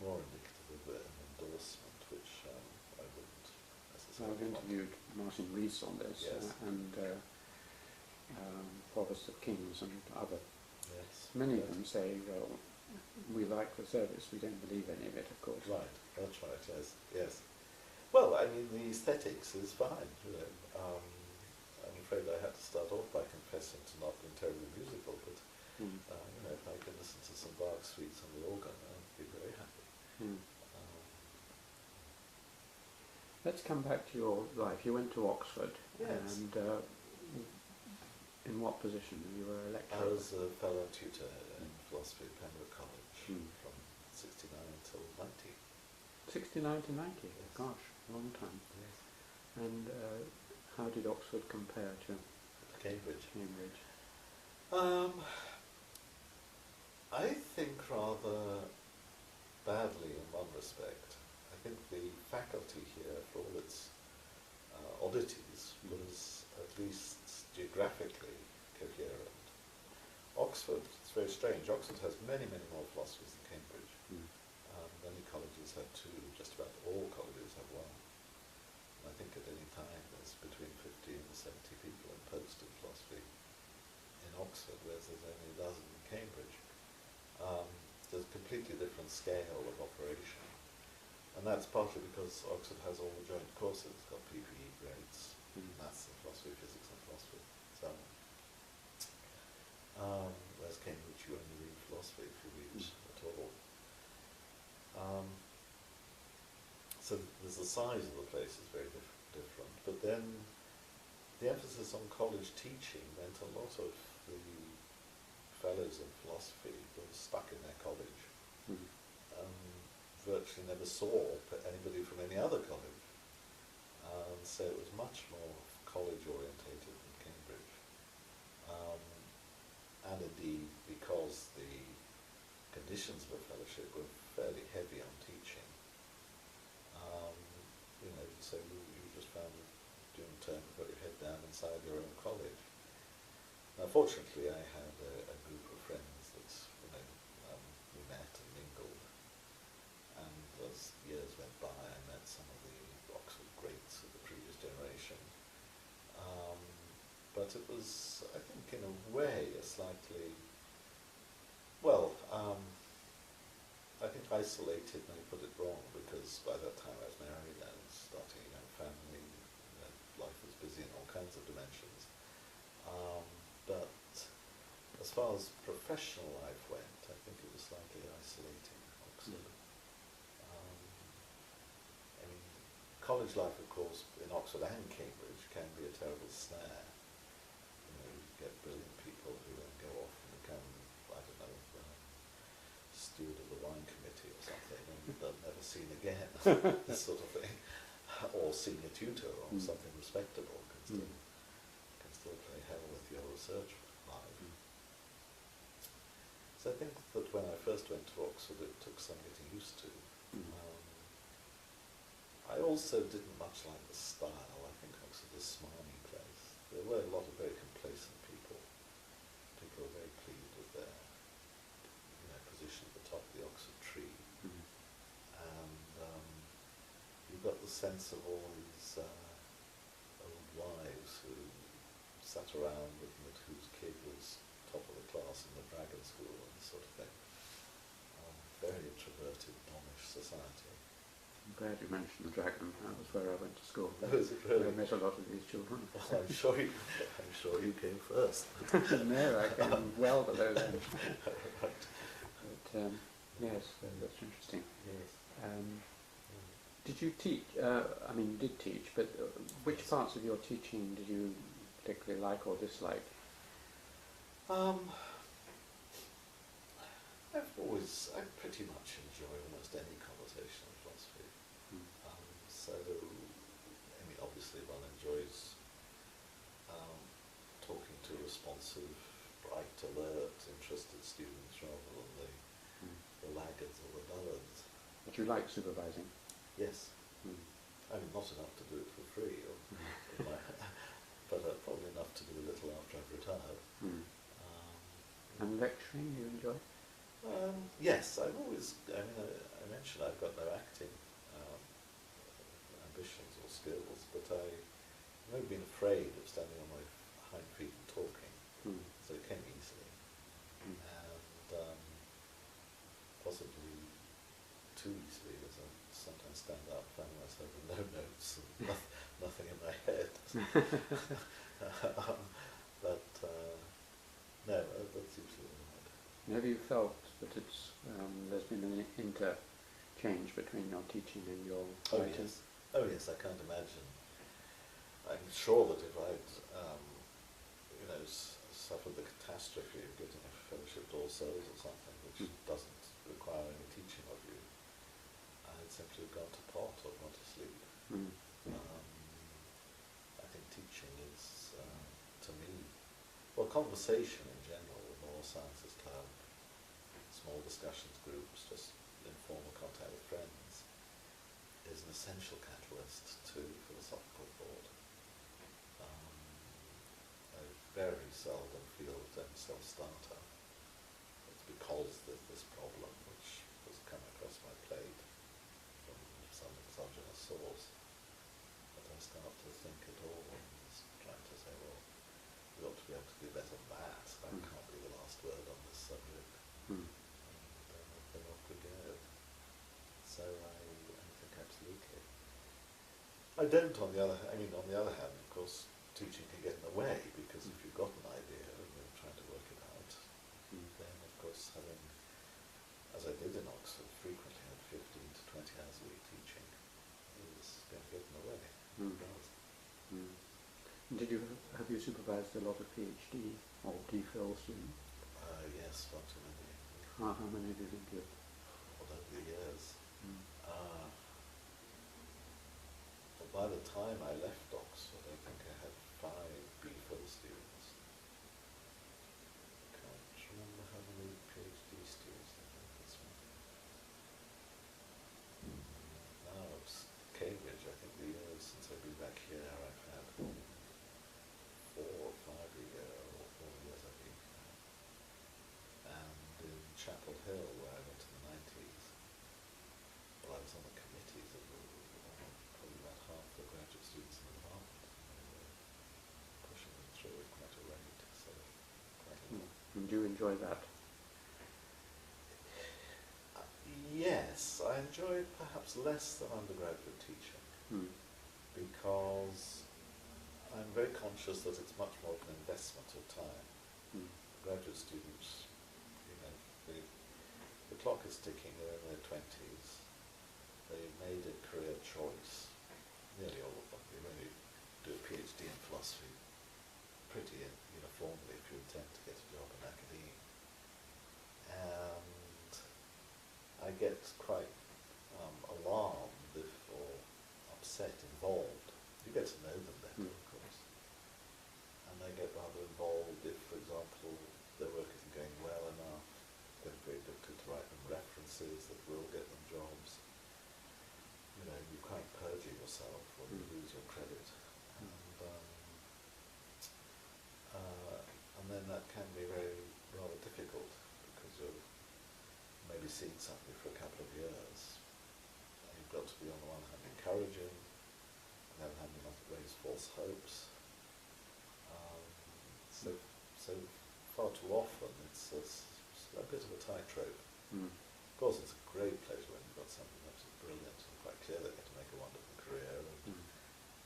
more indicative of an endorsement, which I wouldn't So necessarily I've want. interviewed Martin Rees on this, Yes. and Provost of Kings and other. Yes. Many of Yes. them say, well, we like the service, we don't believe any of it, of course. Right, that's right, yes. Well, I mean, the aesthetics is fine, I'm afraid I had to start off by confessing to not being terribly musical, but, Mm. if I can listen to some Bach suites on the organ, I'd be very happy. Mm. Um, Let's come back to your life. You went to Oxford, Yes. and in what position? You were a I lecturer? was a fellow tutor in philosophy at Pembroke College Mm. from 69 until 90. 69 to 90? Yes. Gosh, a long time. Yes. And how did Oxford compare to Cambridge. Cambridge? I think rather badly in one respect. I think the faculty here, for all its oddities, was at least geographically coherent. Oxford, it's very strange, Oxford has many, many more philosophers than Cambridge. Mm. Many colleges have two, just about all colleges have one. And I think at any time there's between 50 and 70 people in post in philosophy in Oxford, whereas there's only a dozen in Cambridge. There's a completely different scale of operation. And that's partly because Oxford has all the joint courses, it's got PPE grades, maths and philosophy, physics and philosophy, so on. Whereas Cambridge you only read philosophy if you read at all. So there's the size of the place is very different, but then the emphasis on college teaching meant a lot of the fellows in philosophy were stuck in their college. Mm. Virtually never saw anybody from any other college. So it was much more college orientated than Cambridge. And indeed, because the conditions of a fellowship were fairly heavy on teaching, so you just found during term you got your head down inside your own college. Now fortunately I had a group of friends that we met and mingled, and as years went by I met some of the Oxford greats of the previous generation. But it was, I think, in a way, a slightly, I think isolated may put it wrong, because by that time I was married and starting a young family, life was busy in all kinds of dimensions. But as far as professional life went, I think it was slightly isolating, Oxford. College life, of course, in Oxford and Cambridge can be a terrible snare. You get brilliant people who then go off and become, I don't know, steward of the wine committee or something, and they're never seen again, this sort of thing. Or senior tutor or something respectable can still play hell with your research life. So I think that when I first went to Oxford, it took some getting used to. I also didn't much like the style. I think Oxford was a smarmy place. There were a lot of very complacent people. People were very pleased with their position at the top of the Oxford sense of all these old wives who sat around looking at whose kid was top of the class in the dragon school and this sort of thing. Very introverted, Domish society. I'm glad you mentioned the dragon. That was where I went to school. Oh, is it really? I met a lot of these children. Well, I'm sure you came first. No, I came well below them. Right. But, yes, that's interesting. Yes. Did you teach, I mean you did teach, but which parts of your teaching did you particularly like or dislike? I pretty much enjoy almost any conversation in philosophy. So, I mean, obviously one enjoys talking to responsive, bright, alert, interested students rather than the laggards or the dullards. But you like supervising? Yes. I mean, not enough to do it for free, but probably enough to do a little after I've retired. And lecturing, you enjoy? Yes, I've always, I mean, I mentioned I've got no acting ambitions or skills, but I've never been afraid of standing on my hind feet and talking, so it came easily. And possibly too easily, as I sometimes stand up, find myself with no notes and nothing in my head. But no, that's usually right. Have you felt that it's there's been an interchange between your teaching and your writing? Oh yes, I can't imagine. I'm sure that if I'd, suffered the catastrophe of getting a fellowship to All Souls or something, which doesn't require any teaching of you, I'd simply have gone to pot or gone to sleep. I think teaching is, to me, well, conversation in general, the Moral Sciences Club, small discussions groups, just informal contact with friends, is an essential catalyst to philosophical thought. I very seldom feel that I'm a self-starter. It's because there's this problem which has come across my plate from some exogenous source that I start to think at all and trying to say, well, we ought to be able to do better than that. That can't be the last word on this subject. And then off we go. So I think absolutely. I don't, on the other hand, of course, teaching can get in the way, because if you've got an idea and you're trying to work it out, then of course having, as I did in Oxford, frequently had 15 to 20 hours a week teaching is going to get in the way. It does. Have you supervised a lot of PhD or DPhil students? Yes, far too many. How many did you give? Well, over the years. But by the time I left Oxford, I think I had 5 BPhil students. I can't remember how many PhD students I think this one. Now it's Cambridge, I think the years since I've been back here, I've had 4 or 5 a year, or 4 years I think. And in Chapel Hill, where I went in the 90s, well, I was on the committees of probably about half the graduate students in the department. We were pushing them through at quite a rate, so quite a lot. And do you enjoy that? Yes, I enjoy it perhaps less than undergraduate teaching, because I'm very conscious that it's much more of an investment of time. Graduate students, the clock is ticking, they're in their 20s, they've made a career choice, nearly all of them. They really do a PhD in philosophy pretty uniformly if you intend to get a job in academia. And I get quite alarmed or upset, involved. You get to know them better, of course. And they get rather involved if, for example, their work isn't going well enough. Then it's very difficult to write them references that will get them jobs. You can't perjure yourself or you lose your credit. And then that can be rather difficult, because you're maybe seeing somebody for a couple of years so far too often it's a bit of a tightrope. Mm. Of course, it's a great pleasure when you've got something that's brilliant and quite clear they get to make a wonderful career, and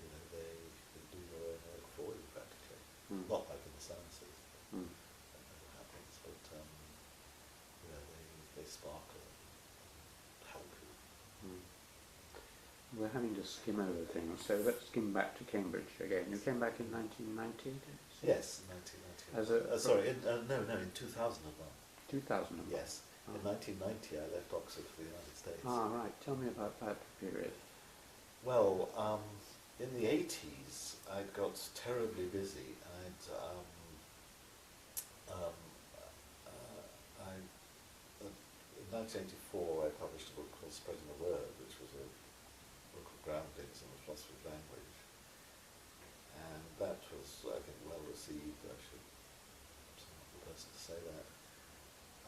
you know they do your own work for you practically. Not like in the sciences, Mm. that never happens, but you know they sparkle and help you. Mm. We're having to skim over things, so let's skim back to Cambridge again. You came back in 1990? Yes, in 1990. As a in 2001. 2001? Yes. In 1990 I left Oxford for the United States. Ah, right. Tell me about that period. Well, in the 80s I got terribly busy. In 1984 I published a book called Spreading the Word, which was a book of groundings in the philosophy of language. And that was, I think, well received. I should, I'm not the person to say that.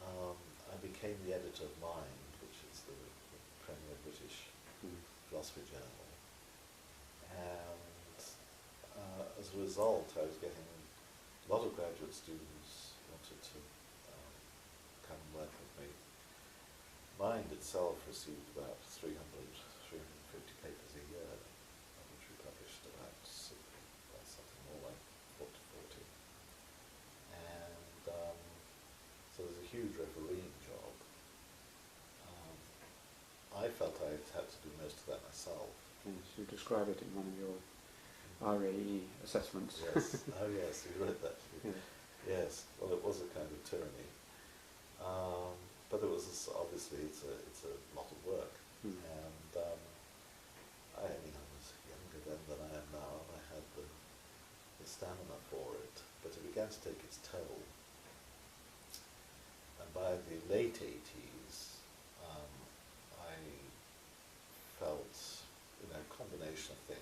I became the editor of Mind, which is the premier British philosophy journal. And as a result, I was getting a lot of graduate students wanted to come and work with me. Mind itself received about 350 papers a year, which we published about something more like 40. And so there's a huge refereeing job. I felt I had to do most of that myself. Yes, you describe it in one of your RAE assessments. Yes. Oh yes, you read that. Yeah. Yes. Well, it was a kind of tyranny, but it was obviously it's a lot of work, and I mean I was younger then than I am now, and I had the stamina for it, but it began to take its toll. And by the late 80s, I felt, you know, a combination of things.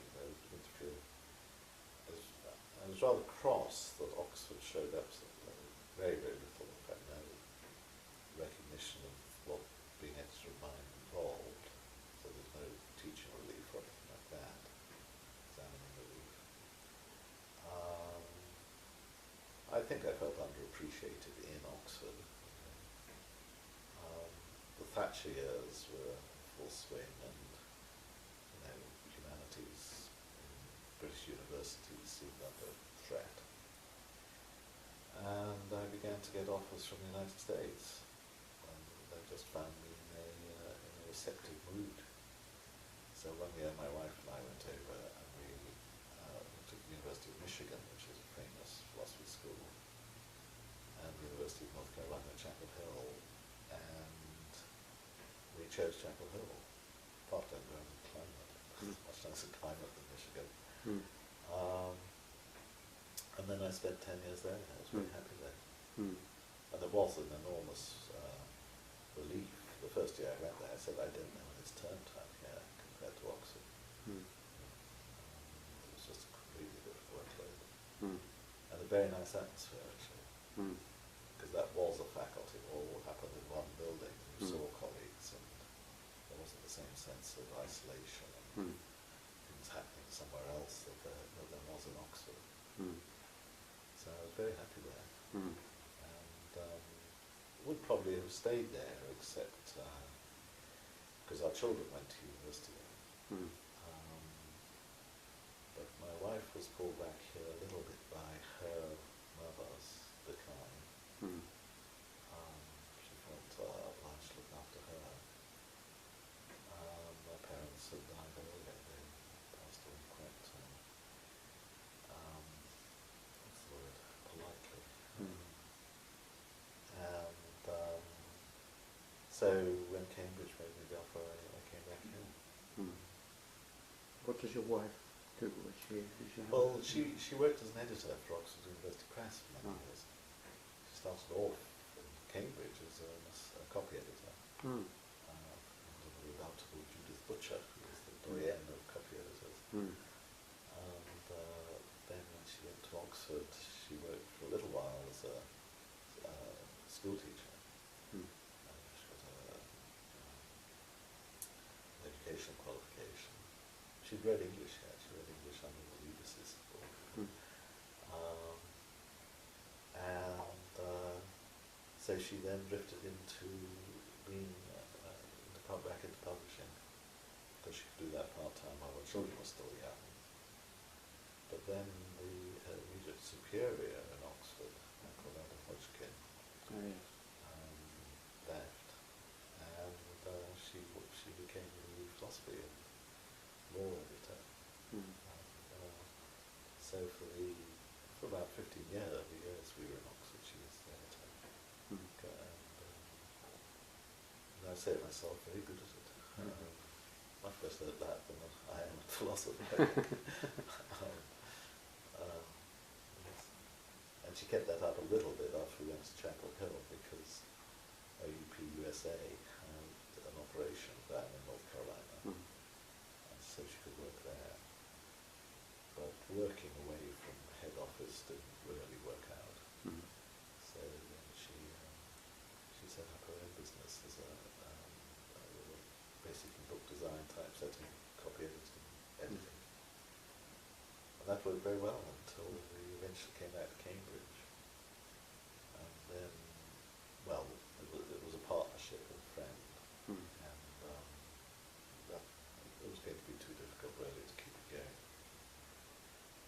I was rather cross that Oxford showed up very, very little, in fact, no recognition of what being editor of Mind involved. So there's no teaching relief or anything like that, examining relief. I think I felt underappreciated in Oxford. The Thatcher years were in full swing, and you know, humanities in British universities seemed under threat. And I began to get offers from the United States, and they just found me in a receptive mood. So one year my wife and I went over and we went to the University of Michigan, which is a famous philosophy school, and the University of North Carolina, Chapel Hill, and we chose Chapel Hill, far down the climate, much nicer climate than Michigan. And then I spent 10 years there. I was very happy there. And it was an enormous relief. The first year I went there, I said I didn't know when it's term time here compared to Oxford. It was just a completely different workload. And a very nice atmosphere, actually. Because that was a faculty. It all happened in one building. You saw colleagues, and there wasn't the same sense of isolation and things happening somewhere else that there was in Oxford. So I was very happy there. And would probably have stayed there, except because our children went to university there. But my wife was pulled back here a little bit by her mother's decline. She felt obliged to look after her. My parents had died early. They passed away quite, what's the word, politely. And so when Cambridge made me the offer, I came back here. What does your wife do? Well, she worked as an editor for Oxford University Press for many years. She started off in Cambridge as a copy editor. There was a redoubtable Judith Butcher, who was the doyenne of copy editors. And then when she went to Oxford, she worked for a little while as a school teacher. She got an educational qualification. She'd read English here. She read English under the Ulysses book. And So she then drifted into being back into publishing, because she could do that part-time while her children were still young. But then her immediate superior in Oxford, Macfarlane Hodgkin, Oh, yes. left, and she became the philosophy and law editor. Mm. So for about 15 years we were in Oxford, she was the editor. Mm. And I say it myself, very good at it. Much better at that than I am at philosophy. Yes. And she kept that up a little bit after we went to Chapel Hill, because OUP USA had an operation down in North Carolina, and so she could work there. But working away from head office didn't really work out. So then she set up her own business as a basically book design, typesetting, copy editing, and that worked very well until we eventually came out to Cambridge. And then, well, it was a partnership with a friend, and that it was going to be too difficult really to keep it going.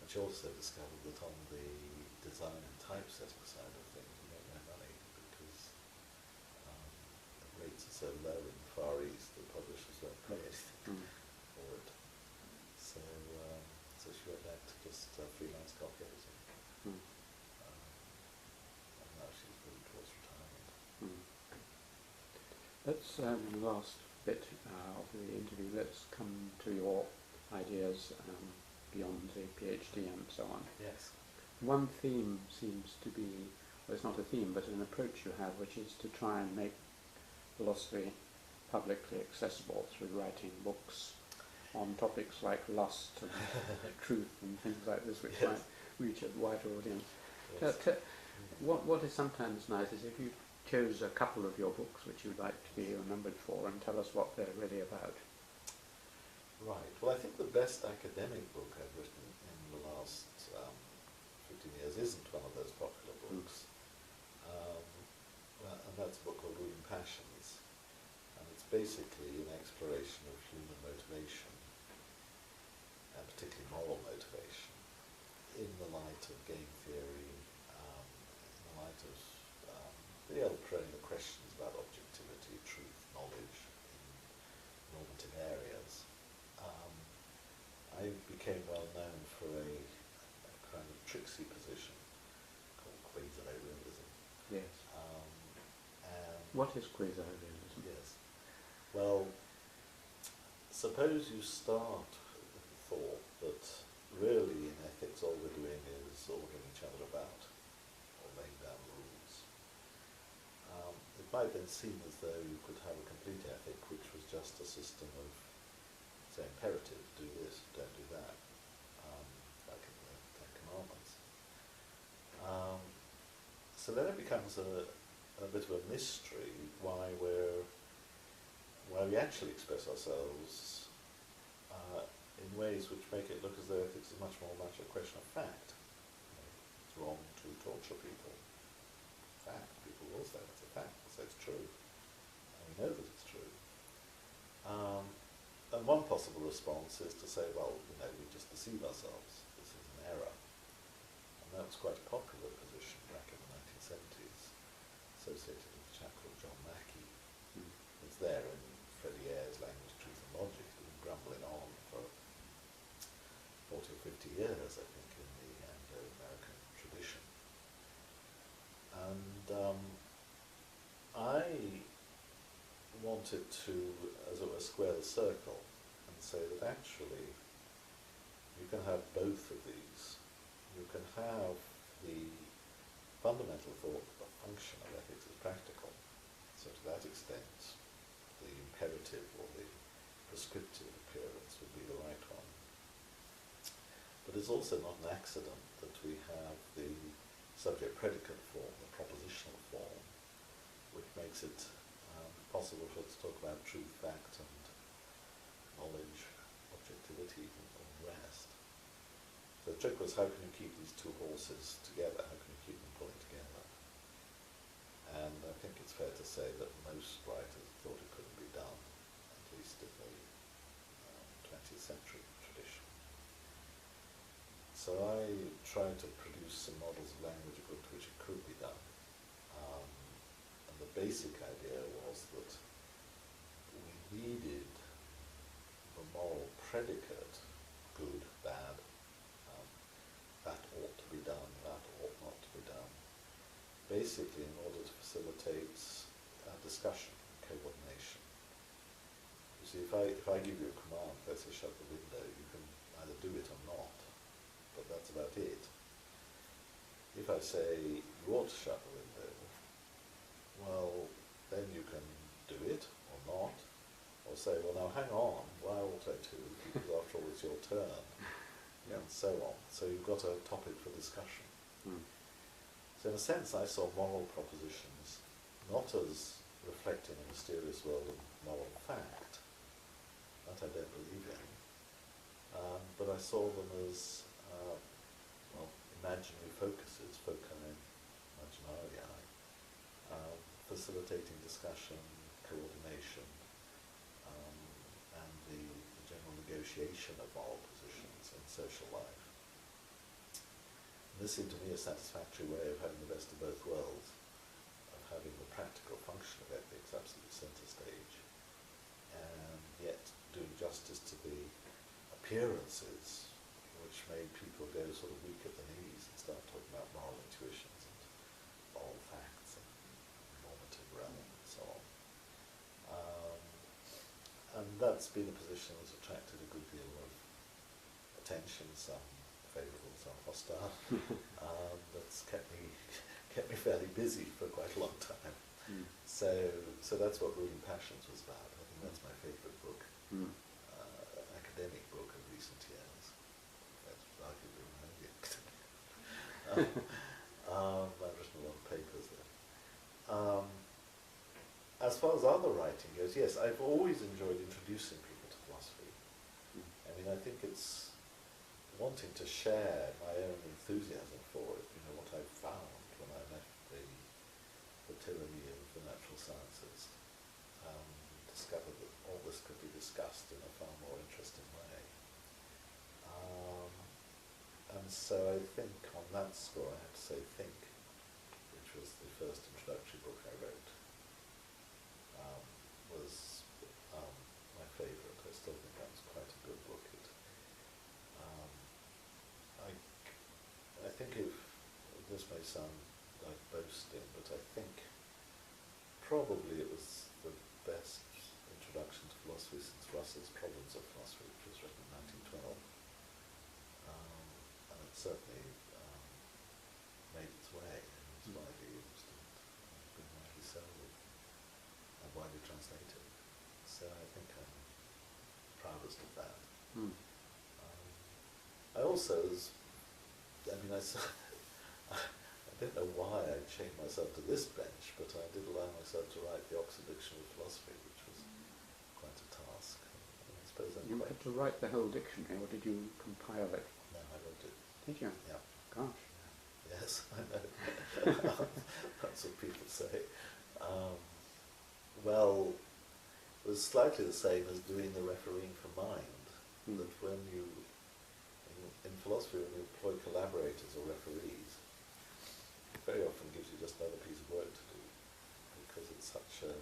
And she also discovered that on the design and typesetting side of things you make no money, because the rates are so low in the Far East that publishers don't pay anything for it. So she went back to just freelance copy editing. And now she's moved towards retirement. Let's, in the last bit of the interview, let's come to your ideas beyond the PhD and so on. Yes. One theme seems to be, well, it's not a theme, but an approach you have, which is to try and make philosophy publicly accessible through writing books on topics like lust and truth and things like this, which might reach a wider audience. Yes. What is sometimes nice is if you chose a couple of your books which you'd like to be remembered for, and tell us what they're really about. Right. Well, I think the best academic book I've written in the last 15 years isn't one of those popular books. And that's a book called Ruling Passions. And it's basically an exploration of human motivation, and particularly moral motivation, in the light of game theory, in the light of the old perennial questions about objectivity, truth, knowledge in normative areas. I became well known for a kind of tricksy position called quasi-realism. Yes. And What is quasi-realism? yes. Well, suppose you start with the thought that really in ethics all we're doing is ordering each other about, or laying down rules. It might then seem as though you could have a complete ethic which was just a system of, say, imperative, do this, don't do that, like in the Ten Commandments. So then it becomes a bit of a mystery why we actually express ourselves in ways which make it look as though ethics is much more much a question of fact. It's wrong to torture people. Fact. People will say it's a fact, so it's true. And we know that it's true. And one possible response is to say, well, we just deceive ourselves. This is an error. And that was quite a popular position back in the 1970s, associated with a chap called John Mackey. It's there in Freddie Ayres' Language, Truth and Logic. It's been grumbling on for 40 or 50 years, I think, in the Anglo-American tradition. And I wanted to, as it were, square the circle and say that actually you can have both of these. You can have the fundamental thought that the function of ethics is practical. So to that extent, the imperative or the prescriptive appearance would be the right one. But it's also not an accident that we have the subject-predicate form, the propositional form, which makes it possible for us to talk about truth, fact, and knowledge, objectivity, and all the rest. So the trick was, how can you keep these two horses together? How can you keep them pulling together? And think it's fair to say that most writers thought it couldn't be done, at least in the 20th century tradition. So I tried to produce some models of language according to which it could be done. And the basic idea was that we needed the moral predicate, good, bad, that ought to be done, that ought not to be done, basically in order to facilitate discussion, coordination. You see, if I give you a command, let's say shut the window, you can either do it or not, but that's about it. If I say you ought to shut the window, well, then you can do it or not, or say, well, now hang on, why ought I to? Because after all, it's your turn, and so on. So you've got a topic for discussion. So in a sense, I saw moral propositions not as reflecting a mysterious world of moral fact, that I don't believe in, but I saw them as imaginary focuses, foci imaginarii, facilitating discussion, coordination, and the general negotiation of moral positions in social life. And this seemed to me a satisfactory way of having the best of both worlds, of having the practical function of ethics absolutely centre stage, and yet doing justice to the appearances which made people go sort of weak at the knees and start talking about moral intuitions and moral facts and normative realm and so on. And that's been a position that's attracted a good deal of attention, some favourable, some hostile. That's kept me fairly busy for quite a long time. So that's what Ruling Passions was about. I think that's my favourite book, academic book of recent years. That's arguably my only academic. I've written a lot of papers there. As far as other writing goes, yes, I've always enjoyed introducing people to philosophy. I mean, I think it's wanting to share my own enthusiasm for it, what I found when I left the tyranny of the natural sciences, discovered that all this could be discussed in a far more interesting way. And so I think on that score I have to say Think, which was the first introductory book I wrote, was my favourite. I still think that was quite a good book. I think if this may sound like boasting, but I think probably it was the best introduction to philosophy since Russell's Problems of Philosophy, which was written in 1912. And it certainly made its way and was widely used and been widely sold and widely translated. So I think I'm proudest of that. I also, I don't know why I chained myself to this bench, but I did allow myself to write the Oxford Dictionary of Philosophy, which was quite a task. I suppose you had to write the whole dictionary, or did you compile it? No, I wrote it. Did you? Yeah. Gosh. Yes, I know. That's what people say. Well, it was slightly the same as doing the refereeing for mind, that when you, in philosophy, when you employ collaborators or referees, it very often gives you just another piece of work to do, because it's such a,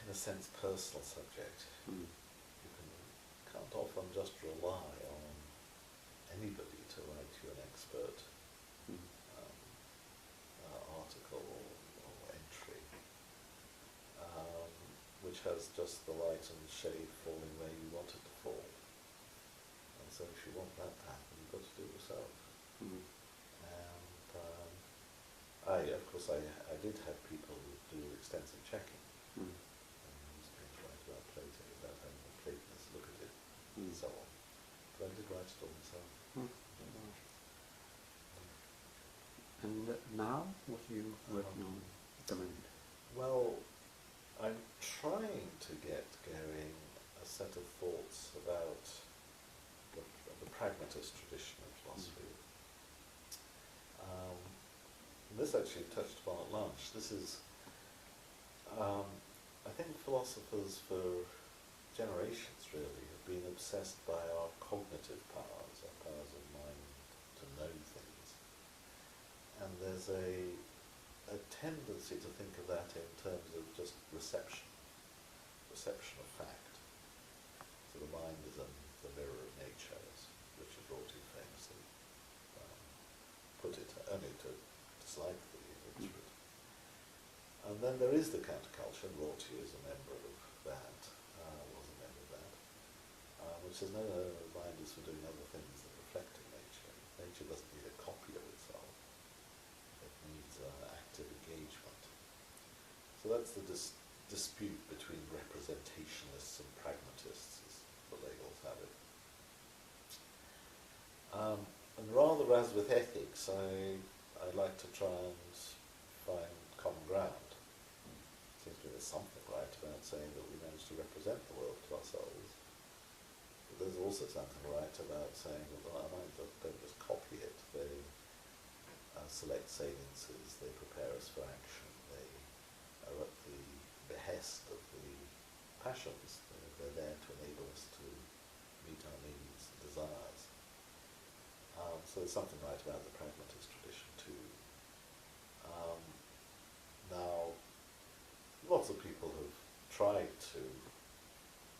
in a sense, personal subject. You can't often just rely on anybody to write you an expert article or entry, which has just the light and shade falling where you want it to fall. And so if you want that to happen, you've got to do it yourself. And of course, I did have people who do extensive checking. And used to write about Plato, about having a Platonist look at it, and so on. But I did write it all myself. And now, what are you working on at the moment? Well, I'm trying to get going a set of thoughts about the pragmatist tradition of philosophy. this actually touched upon at lunch. This is, I think philosophers for generations really have been obsessed by our cognitive powers, our powers of mind to know things. And there's a tendency to think of that in terms of just reception of fact. So the mind is the mirror of nature, as Richard Rorty famously put it, only to dislike the illiterate. And then there is the counterculture, and Rorty is a member of that, was a member of that, which says no, the mind is for doing other things than reflecting nature. Nature doesn't need a copy of itself. It needs active engagement. So that's the dispute between representationalists and pragmatists, as the labels have it. And rather as with ethics, I like to try and find common ground. Seems to me there's something right about saying that we manage to represent the world to ourselves. But there's also something right about saying that our minds don't just copy it, they select saliences, they prepare us for action, they are at the behest of the passions. They're there to enable us to meet our needs and desires. So there's something right about the pragmatist tradition too. Now, lots of people have tried to,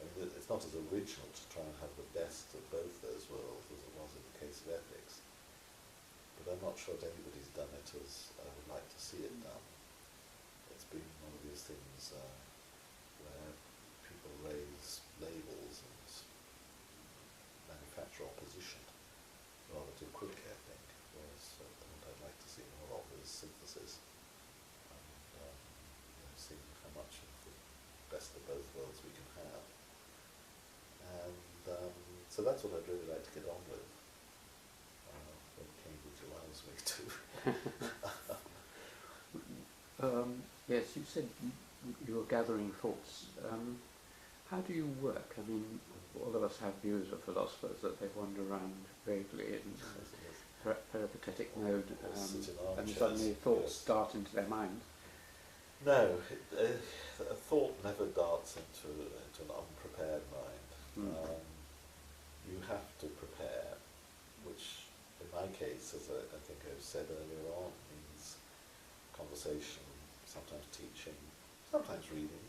I mean, it's not as original to try and have the best of both those worlds as it was in the case of ethics, but I'm not sure that anybody's done it as I would like to see it done. It's been one of these things where people raise labels and manufacture opposition rather too quickly, I think, whereas what I'd like to see more of is synthesis and seeing how much of the best of both worlds we can have. And so that's what I'd really like to get on with when Cambridge allows me to. Yes, you said you were gathering thoughts. How do you work? I mean, all of us have views of philosophers that they wander around vaguely in peripatetic mode, and suddenly thoughts dart into their mind. No, a thought never darts into an unprepared mind. You have to prepare, which in my case, as I think I said earlier on, means conversation, sometimes teaching, sometimes reading.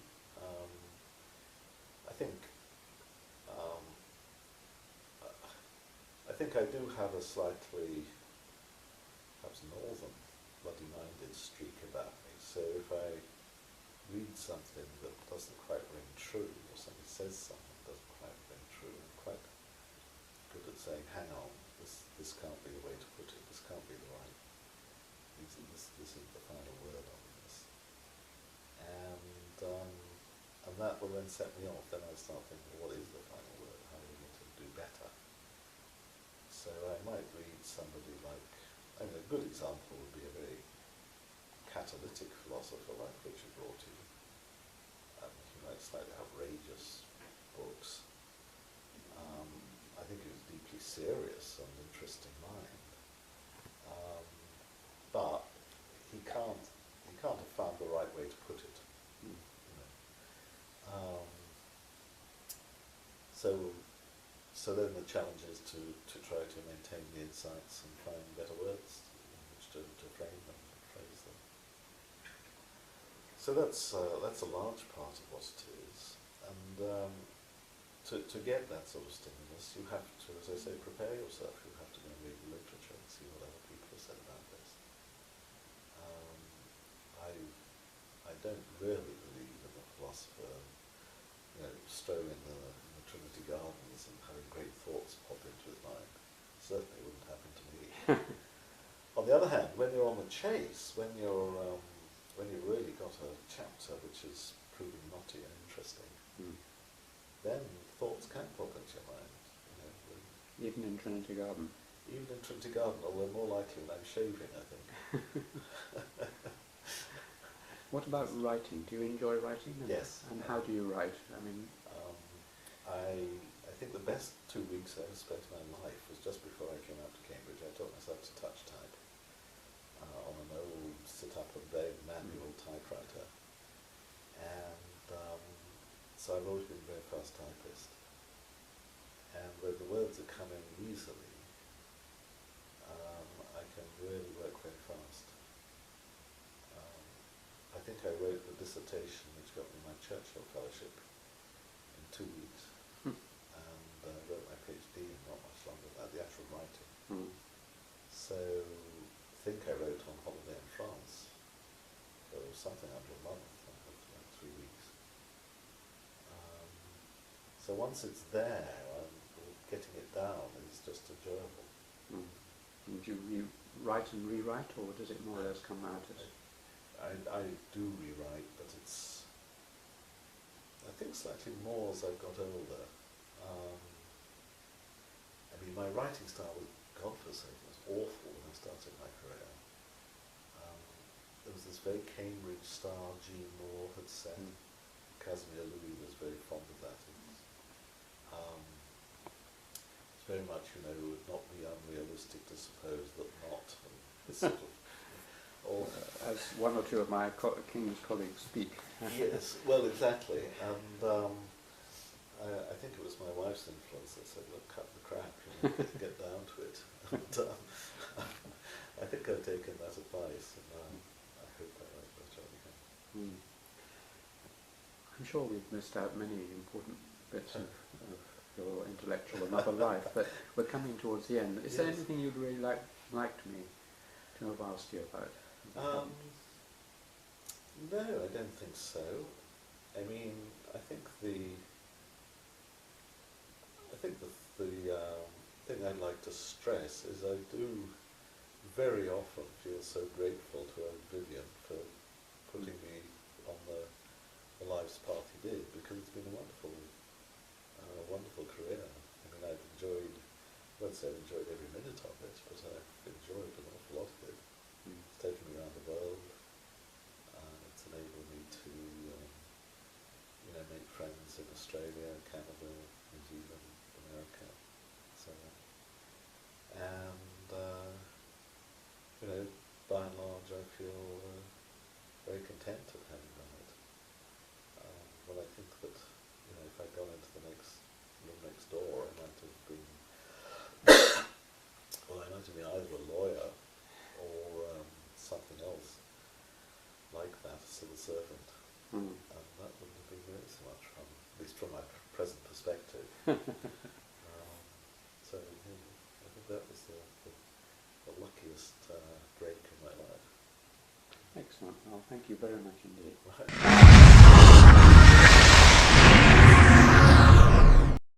I think I do have a slightly, perhaps northern, bloody-minded streak about me. So if I read something that doesn't quite ring true, or somebody says something that doesn't quite ring true, I'm quite good at saying, hang on, this can't be the way to put it, this can't be the right, this isn't the final word on this. And that will then set me off. Then I start thinking, what is the final word? How are we going to do better? So I might read somebody like, I mean, a good example would be a very catalytic philosopher like Richard Rorty. He writes slightly outrageous books. I think he was deeply serious and interesting mind. But he can't have found the right way to put it. You know. So then the challenge is to try to maintain the insights and find better words in which to frame them and phrase them. So that's a large part of what it is. And to get that sort of stimulus, you have to, as I say, prepare yourself. You have to go and read the literature and see what other people have said about this. I don't really believe in the philosopher, strolling in the Trinity Gardens and having great thoughts pop into his mind. It certainly wouldn't happen to me. On the other hand, when you're on the chase, when you've really got a chapter which is proving knotty and interesting, then thoughts can pop into your mind. Even in Trinity Garden? Even in Trinity Garden, although more likely when I'm shaving, I think. What about writing? Do you enjoy writing? Yes. And how do you write? I mean, I think the best 2 weeks I ever spent in my life was just before I came out to Cambridge. I taught myself to touch type on an old sit up and beg manual typewriter. And so I've always been a very fast typist. And when the words are coming easily, I can really work very fast. I think I wrote the dissertation which got me my Churchill Fellowship in 2 weeks. And I wrote my PhD in not much longer than that, the actual writing. So I think I wrote on holiday in France for something under a month, like 3 weeks. So once it's there, getting it down is just enjoyable. And do you write and rewrite, or does it more or less come out as... I do rewrite, but it's, I think, slightly more as I've got older. I mean, my writing style was, godforsaken, was awful when I started my career. There was this very Cambridge style Jean Moore had said. Casimir Louis was very fond of that. It's very much, you know, it would not be unrealistic to suppose that not. And this sort of, as one or two of my King's colleagues speak. Yes, well, exactly. And I think it was my wife's influence that said, look, cut the crap, you know, get down to it. And I think I've taken that advice, and I hope I write better again. I'm sure we've missed out many important bits of your intellectual and other life, but we're coming towards the end. Is there anything you'd really like me to have asked you about? No, I don't think so. I mean, I think the thing I'd like to stress is I do very often feel so grateful to Vivian for putting me on the life's path he did, because it's been a wonderful career. I mean, I've enjoyed, I won't say I've enjoyed every minute of it, but I've enjoyed an awful lot of it. It's taken me around the world. It's enabled me to, you know, make friends in Australia, Canada, New Zealand, America, so on. And you know, by and large, I feel very content at having done it. Well, I think that, you know, if I'd gone into the room next door, I might have been, well, I might have been either a lawyer or something else like that, a civil servant, and that wouldn't have been really so much fun, at least from my present perspective. So I think that was the luckiest break in my life. Excellent. Well, thank you very much indeed. Right.